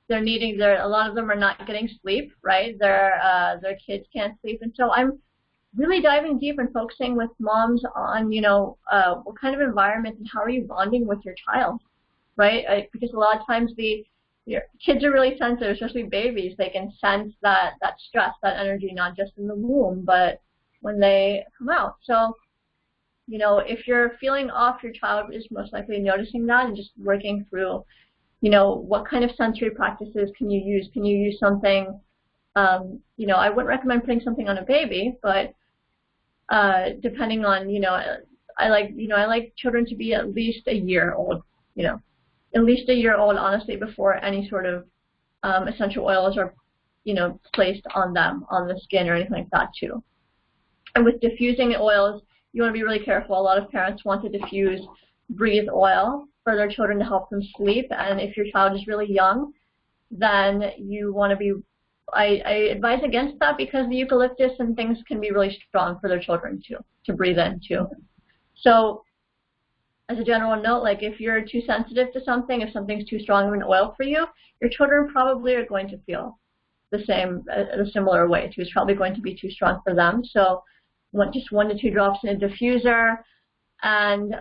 A lot of them are not getting sleep, right? Their kids can't sleep. And so I'm really diving deep and focusing with moms on, what kind of environment and how are you bonding with your child, right? Because a lot of times your kids are really sensitive, especially babies. They can sense that stress, that energy, not just in the womb, but when they come out. So, if you're feeling off, your child is most likely noticing that, and just working through, what kind of sensory practices can you use? Can you use something, I wouldn't recommend putting something on a baby, but depending on, I like children to be at least a year old, at least a year old, honestly, before any sort of essential oils are, placed on them, on the skin or anything like that too. And with diffusing oils, you want to be really careful. A lot of parents want to diffuse breathe oil for their children to help them sleep. And if your child is really young, then you want to be, I advise against that, because the eucalyptus and things can be really strong for their children too, to breathe in too. So as a general note, like if you're too sensitive to something, if something's too strong of an oil for you, your children probably are going to feel the same, a similar way too. It's probably going to be too strong for them. So just 1 to 2 drops in a diffuser. And,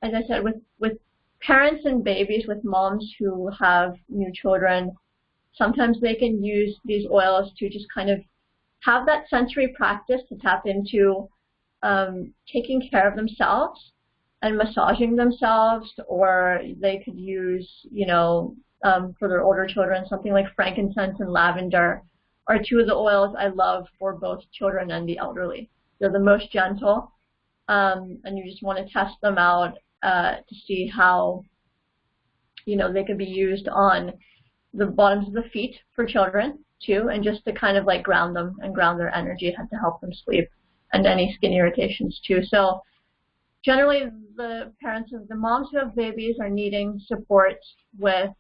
as I said, with parents and babies, with moms who have new children, sometimes they can use these oils to just kind of have that sensory practice to tap into taking care of themselves and massaging themselves. Or they could use, for their older children, something like frankincense and lavender are two of the oils I love for both children and the elderly. They're the most gentle, and you just want to test them out to see how, they can be used on the bottoms of the feet for children too, and just to kind of like ground them and ground their energy to help them sleep, and any skin irritations too. So generally, the parents of the moms who have babies are needing support with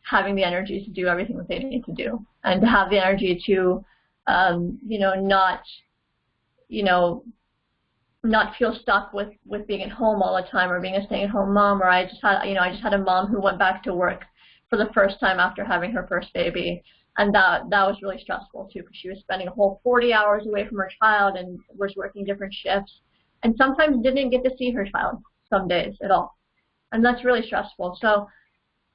having the energy to do everything that they need to do, and to have the energy to, not feel stuck with being at home all the time, or being a stay-at-home mom. Or I just had a mom who went back to work for the first time after having her first baby, and that was really stressful too, because she was spending a whole 40 hours away from her child and was working different shifts. and sometimes didn't get to see her child some days at all. And that's really stressful. So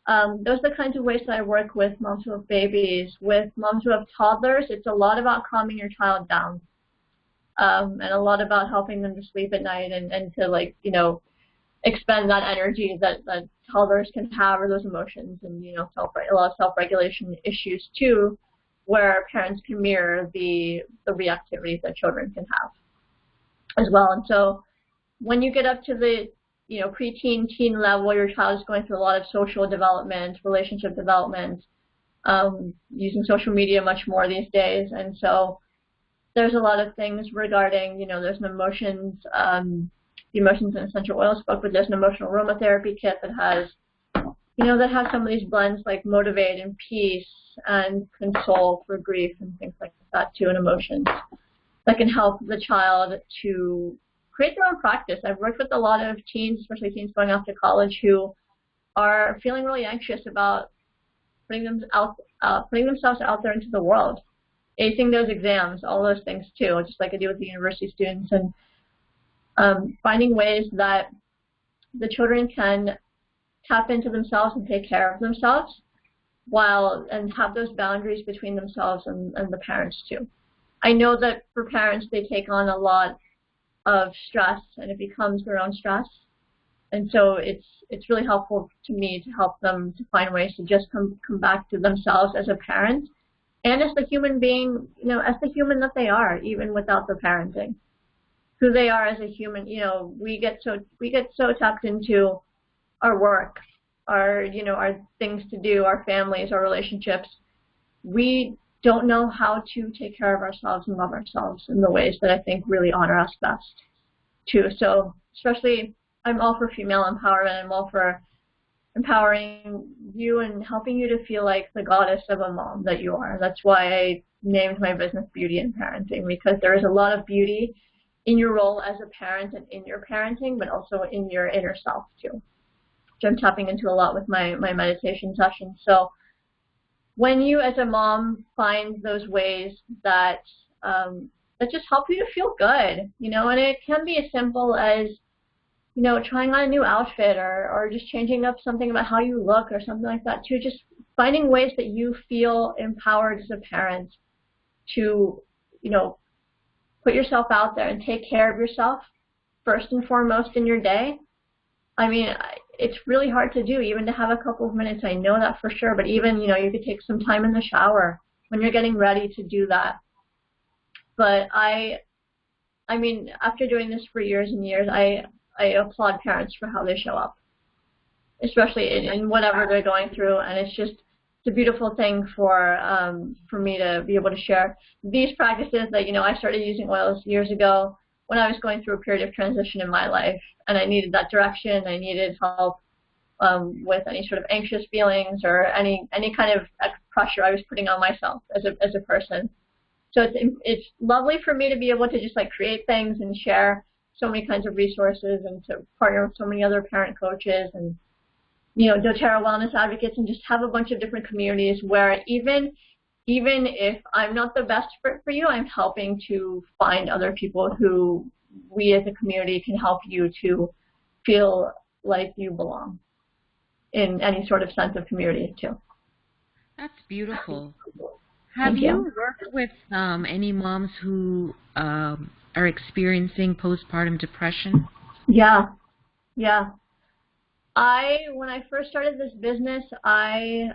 those are the kinds of ways that I work with moms who have babies. With moms who have toddlers, it's a lot about calming your child down, and a lot about helping them to sleep at night and to, like, you know, expend that energy that toddlers can have, or those emotions, and, you know, a lot of self-regulation issues too, where parents can mirror the reactivities that children can have as well. And so when you get up to the, you know, preteen, teen level, your child is going through a lot of social development, relationship development, using social media much more these days. And so there's a lot of things regarding, you know, there's an emotions, the emotions and essential oils book, but there's an emotional aromatherapy kit that has, you know, that has some of these blends like motivate and peace and console for grief and things like that too, and emotions that can help the child to create their own practice. I've worked with a lot of teens, especially teens going off to college, who are feeling really anxious about putting themselves out there into the world, acing those exams, all those things too, just like I do with the university students, and finding ways that the children can tap into themselves and take care of themselves and have those boundaries between themselves and the parents too. I know that for parents, they take on a lot of stress, and it becomes their own stress. And so it's really helpful to me to help them to find ways to just come back to themselves as a parent and as the human being, you know, as the human that they are, even without the parenting. Who they are as a human, you know, we get so tapped into our work, our, you know, our things to do, our families, our relationships. We don't know how to take care of ourselves and love ourselves in the ways that I think really honor us best too. So especially, I'm all for female empowerment. I'm all for empowering you and helping you to feel like the goddess of a mom that you are. That's why I named my business Beauty and Parenting, because there is a lot of beauty in your role as a parent and in your parenting, but also in your inner self too, which I'm tapping into a lot with my meditation sessions. So when you as a mom find those ways that that just help you to feel good, you know, and it can be as simple as, you know, trying on a new outfit or just changing up something about how you look or something like that too, just finding ways that you feel empowered as a parent to, you know, put yourself out there and take care of yourself first and foremost in your day. I mean, it's really hard to do, even to have a couple of minutes. I know that for sure. But even, you know, you could take some time in the shower when you're getting ready to do that. But I mean, after doing this for years and years, I applaud parents for how they show up, especially in whatever they're going through. And it's just, it's a beautiful thing for me to be able to share these practices that, you know, I started using oils years ago when I was going through a period of transition in my life, and I needed that direction. I needed help with any sort of anxious feelings or any kind of pressure I was putting on myself as a person. So it's lovely for me to be able to just like create things and share so many kinds of resources and to partner with so many other parent coaches and, you know, doTERRA wellness advocates, and just have a bunch of different communities where even if I'm not the best fit for you, I'm helping to find other people who we as a community can help you to feel like you belong in any sort of sense of community too. That's beautiful. Have you worked with any moms who are experiencing postpartum depression? Yeah. When I first started this business, I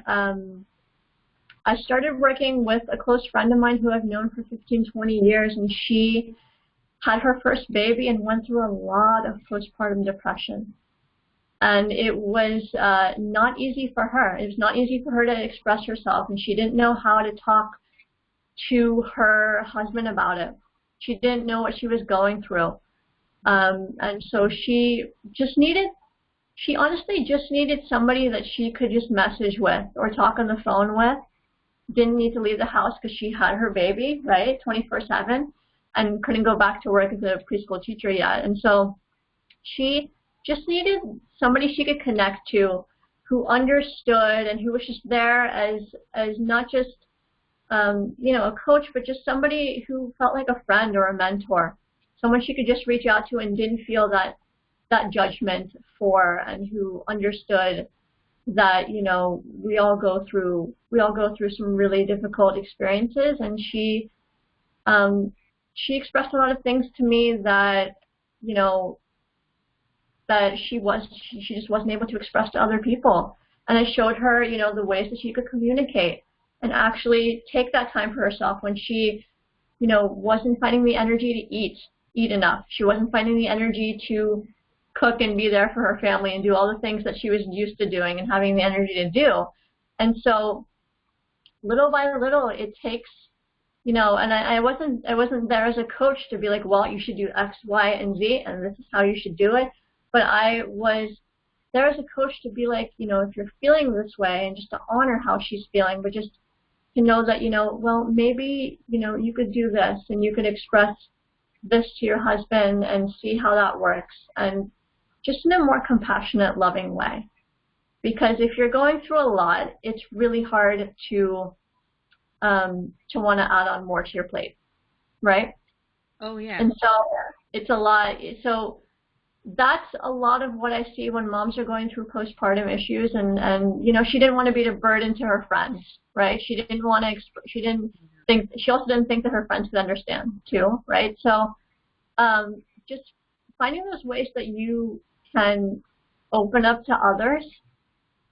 started working with a close friend of mine who I've known for 15, 20 years, and she had her first baby and went through a lot of postpartum depression. And it was not easy for her. It was not easy for her to express herself, and she didn't know how to talk to her husband about it. She didn't know what she was going through. And so she honestly just needed somebody that she could just message with or talk on the phone with. Didn't need to leave the house because she had her baby, right, 24/7, and couldn't go back to work as a preschool teacher yet. And so she just needed somebody she could connect to, who understood and who was just there as not just you know, a coach, but just somebody who felt like a friend or a mentor someone she could just reach out to and didn't feel that judgment for, and who understood that, you know, we all go through some really difficult experiences. And she expressed a lot of things to me that, you know, that she just wasn't able to express to other people. And I showed her, you know, the ways that she could communicate and actually take that time for herself when she, you know, wasn't finding the energy to eat enough. She wasn't finding the energy to cook and be there for her family and do all the things that she was used to doing and having the energy to do. And so little by little, it takes, you know, and I wasn't there as a coach to be like, well, you should do X, Y, and Z, and this is how you should do it. But I was there as a coach to be like, you know, if you're feeling this way, and just to honor how she's feeling, but just to know that, you know, well, maybe, you know, you could do this and you could express this to your husband and see how that works, and just in a more compassionate, loving way. Because if you're going through a lot, it's really hard to want to add on more to your plate, right? Oh, yeah. And so it's a lot. So that's a lot of what I see when moms are going through postpartum issues. And you know, she didn't want to be a burden to her friends, right? She didn't want to. She also didn't think that her friends could understand too, right? So just finding those ways that you can open up to others,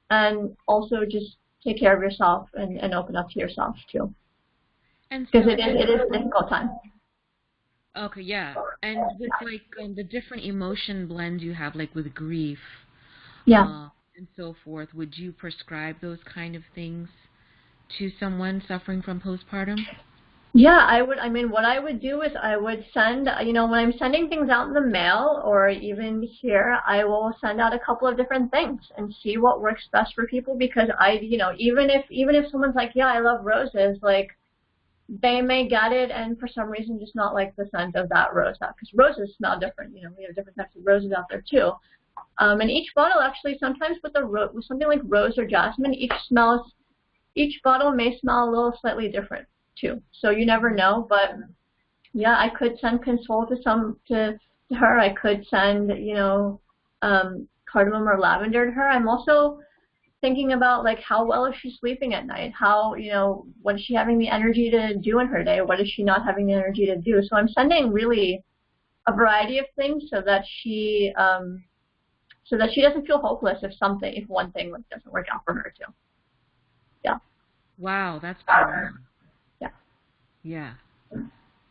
and also just take care of yourself and open up to yourself too. Because it is a difficult time. Okay, yeah. And with like the different emotion blends you have, like with grief, yeah, and so forth, would you prescribe those kind of things to someone suffering from postpartum? Yeah, I would. I mean, what I would do is I would send, you know, when I'm sending things out in the mail or even here, I will send out a couple of different things and see what works best for people. Because you know, even if someone's like, yeah, I love roses, like they may get it and for some reason just not like the scent of that rose, because roses smell different. You know, we have different types of roses out there too. And each bottle actually, sometimes with something like rose or jasmine, each bottle may smell a little slightly different too. So you never know. But yeah, I could send console to her. I could send, you know, cardamom or lavender to her. I'm also thinking about like how well is she sleeping at night? How, you know, what is she having the energy to do in her day? What is she not having the energy to do? So I'm sending really a variety of things so that she doesn't feel hopeless if one thing like doesn't work out for her too. Yeah. Wow, that's powerful. Yeah.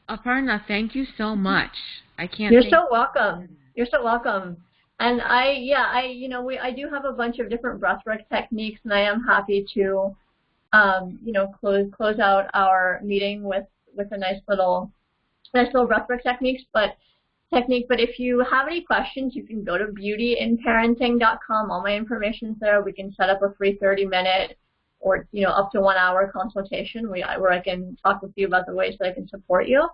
Aparna, thank you so much. You're so welcome. You're so welcome. And I do have a bunch of different breathwork techniques, and I am happy to, you know, close out our meeting with a nice little breathwork technique. But if you have any questions, you can go to beautyinparenting.com. All my information is there. We can set up a free 30-minute or, you know, up to 1 hour consultation where I can talk with you about the ways that I can support you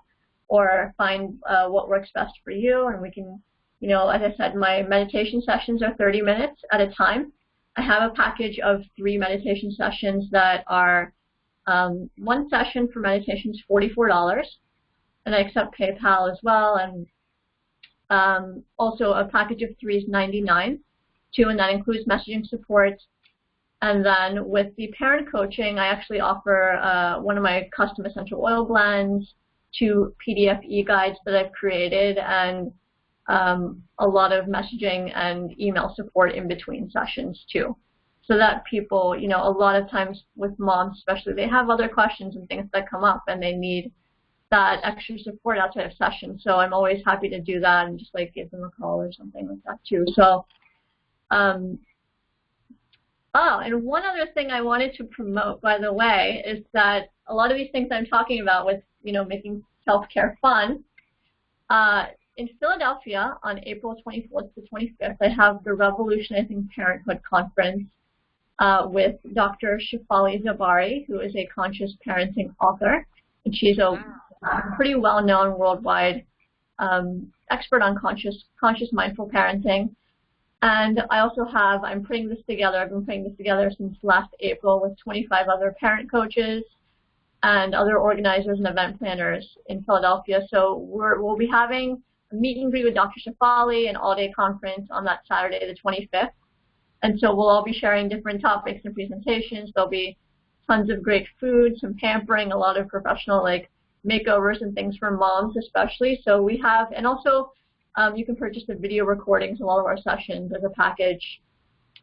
or find what works best for you. And we can, you know, as I said, my meditation sessions are 30 minutes at a time. I have a package of 3 meditation sessions that are one session for meditation is $44, and I accept PayPal as well. And also a package of 3 is $99 too, and that includes messaging support. And then with the parent coaching, I actually offer one of my custom essential oil blends, 2 PDF e-guides that I've created, and a lot of messaging and email support in between sessions too. So that people, you know, a lot of times with moms especially, they have other questions and things that come up and they need that extra support outside of sessions. So I'm always happy to do that and just like give them a call or something like that too. So, and one other thing I wanted to promote, by the way, is that a lot of these things I'm talking about with, you know, making self-care fun, in Philadelphia on April 24th to 25th, I have the Revolutionizing Parenthood Conference with Dr. Shefali Zabari, who is a conscious parenting author, and she's a pretty well-known worldwide expert on conscious mindful parenting. And I also I'm putting this together. I've been putting this together since last April with 25 other parent coaches and other organizers and event planners in Philadelphia. So we'll be having meet and greet with Dr. Shafali, an all-day conference on that Saturday, the 25th. And so we'll all be sharing different topics and presentations. There'll be tons of great food, some pampering, a lot of professional makeovers and things for moms especially. So we have, and also you can purchase the video recordings of all of our sessions as a package,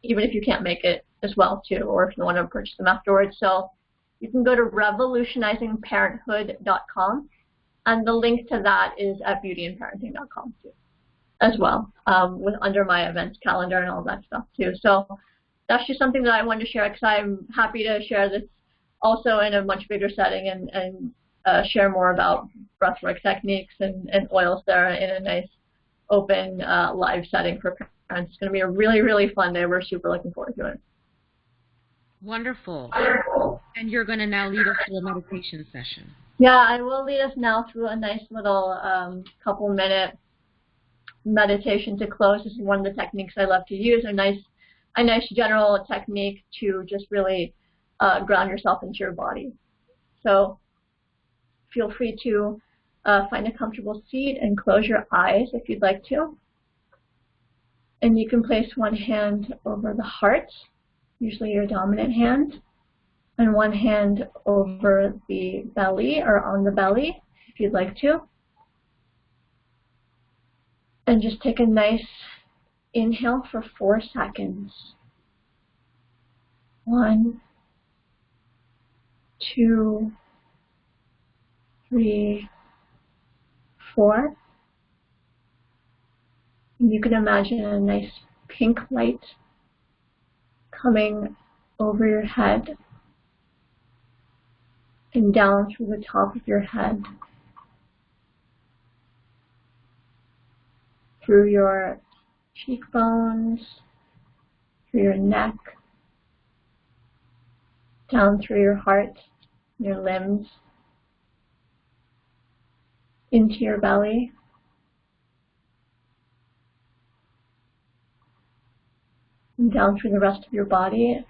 even if you can't make it as well too, or if you want to purchase them afterwards. So you can go to revolutionizingparenthood.com, and the link to that is at beautyandparenting.com too, as well, with under my events calendar and all that stuff too. So that's just something that I wanted to share, because I'm happy to share this also in a much bigger setting and share more about breathwork techniques and oils there in a nice open live setting for parents. It's going to be a really, really fun day. We're super looking forward to it. Wonderful. And you're going to now lead us through a meditation session. Yeah, I will lead us now through a nice little couple-minute meditation to close. This is one of the techniques I love to use, a nice general technique to just really ground yourself into your body. So feel free to find a comfortable seat and close your eyes if you'd like to. And you can place one hand over the heart, usually your dominant hand, and one hand over the belly or on the belly if you'd like to. And just take a nice inhale for 4 seconds. 1, 2, 3, 4. And you can imagine a nice pink light coming over your head and down through the top of your head, through your cheekbones, through your neck, down through your heart, your limbs, into your belly, and down through the rest of your body.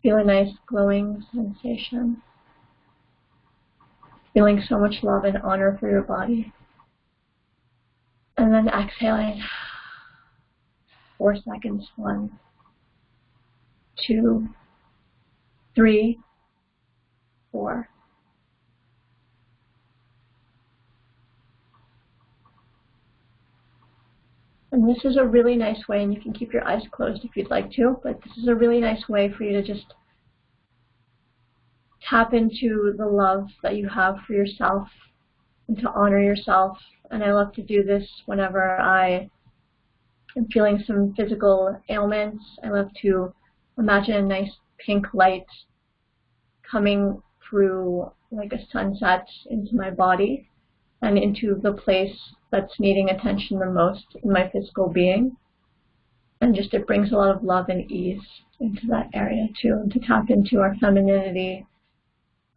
Feel a nice glowing sensation. Feeling so much love and honor for your body. And then exhaling 4 seconds. 1, 2, 3, 4. And this is a really nice way, and you can keep your eyes closed if you'd like to, but this is a really nice way for you to just tap into the love that you have for yourself and to honor yourself. And I love to do this whenever I am feeling some physical ailments. I love to imagine a nice pink light coming through like a sunset into my body and into the place that's needing attention the most in my physical being. And just it brings a lot of love and ease into that area too, and to tap into our femininity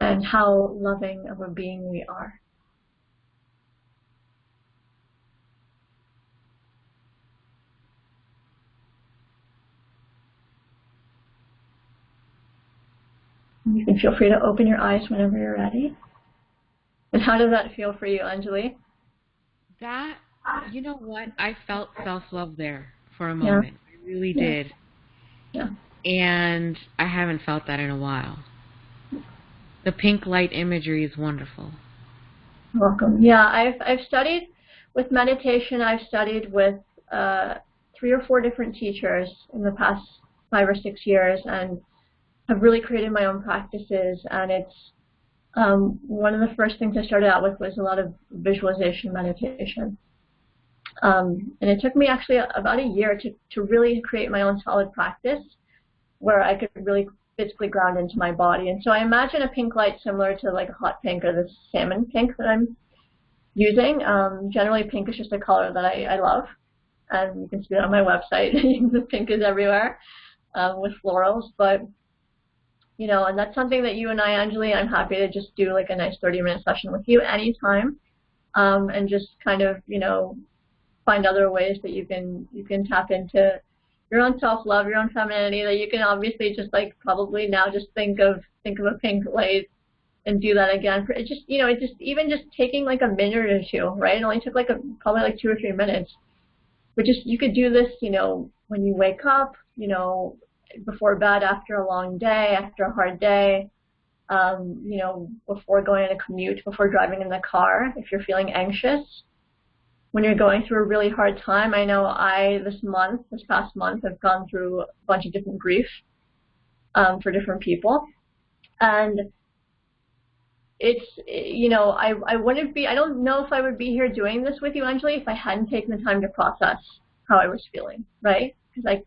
and how loving of a being we are. And you can feel free to open your eyes whenever you're ready. And how does that feel for you, Anjali? That, you know what? I felt self-love there for a moment. Yeah. I really did. Yeah. And I haven't felt that in a while. The pink light imagery is wonderful. Welcome. Yeah, I've studied with meditation. I've studied with 3 or 4 different teachers in the past 5 or 6 years, and have really created my own practices. And it's one of the first things I started out with was a lot of visualization meditation. And it took me actually about a year to really create my own solid practice where I could really physically ground into my body. And so I imagine a pink light similar to like a hot pink or the salmon pink that I'm using. Generally, pink is just a color that I love. And you can see it on my website. The pink is everywhere with florals. But you know, and that's something that you and I, Anjali, I'm happy to just do like a nice 30-minute session with you anytime, and just kind of, you know, find other ways that you can tap into your own self-love, your own femininity, that you can obviously just like probably now just think of a pink light and do that again. It just, it just, even just taking like a minute or two, right? It only took like probably like 2 or 3 minutes. But just, you could do this, when you wake up, before bed after a long day, after a hard day, before going on a commute, before driving in the car, if you're feeling anxious, when you're going through a really hard time. I know this past month, have gone through a bunch of different grief for different people. And it's, I don't know if I would be here doing this with you, Anjali, if I hadn't taken the time to process how I was feeling, right? Because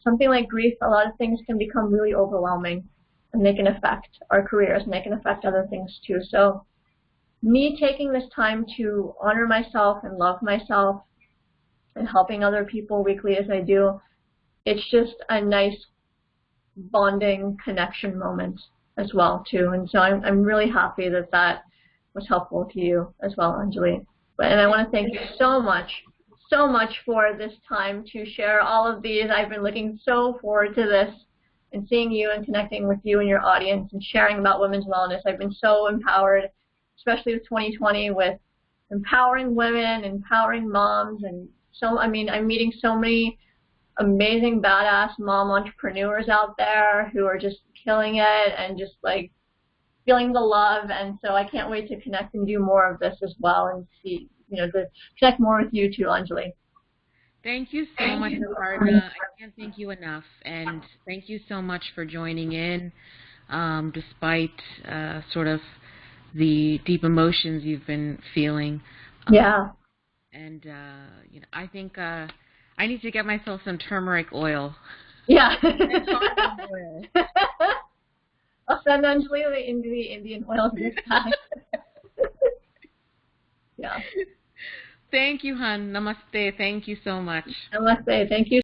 something like grief, a lot of things can become really overwhelming, and they can affect our careers, and they can affect other things too. So me taking this time to honor myself and love myself and helping other people weekly as I do, it's just a nice bonding connection moment as well too. And so I'm really happy that was helpful to you as well, Anjali. And I want to thank you so much for this time to share all of these. I've been looking so forward to this and seeing you and connecting with you and your audience and sharing about women's wellness. I've been so empowered, especially with 2020, with empowering women, empowering moms, and I'm meeting so many amazing, badass mom entrepreneurs out there who are just killing it and just like feeling the love. And so I can't wait to connect and do more of this as well, and see, to connect more with you too, Anjali. Thank you so much, Aparna. I can't thank you enough, and thank you so much for joining in, despite sort of the deep emotions you've been feeling. Yeah. And I think I need to get myself some turmeric oil. Yeah. Oil. I'll send Anjali the Indian oil this time. Yeah. Thank you, hon. Namaste. Thank you so much. Namaste. Thank you.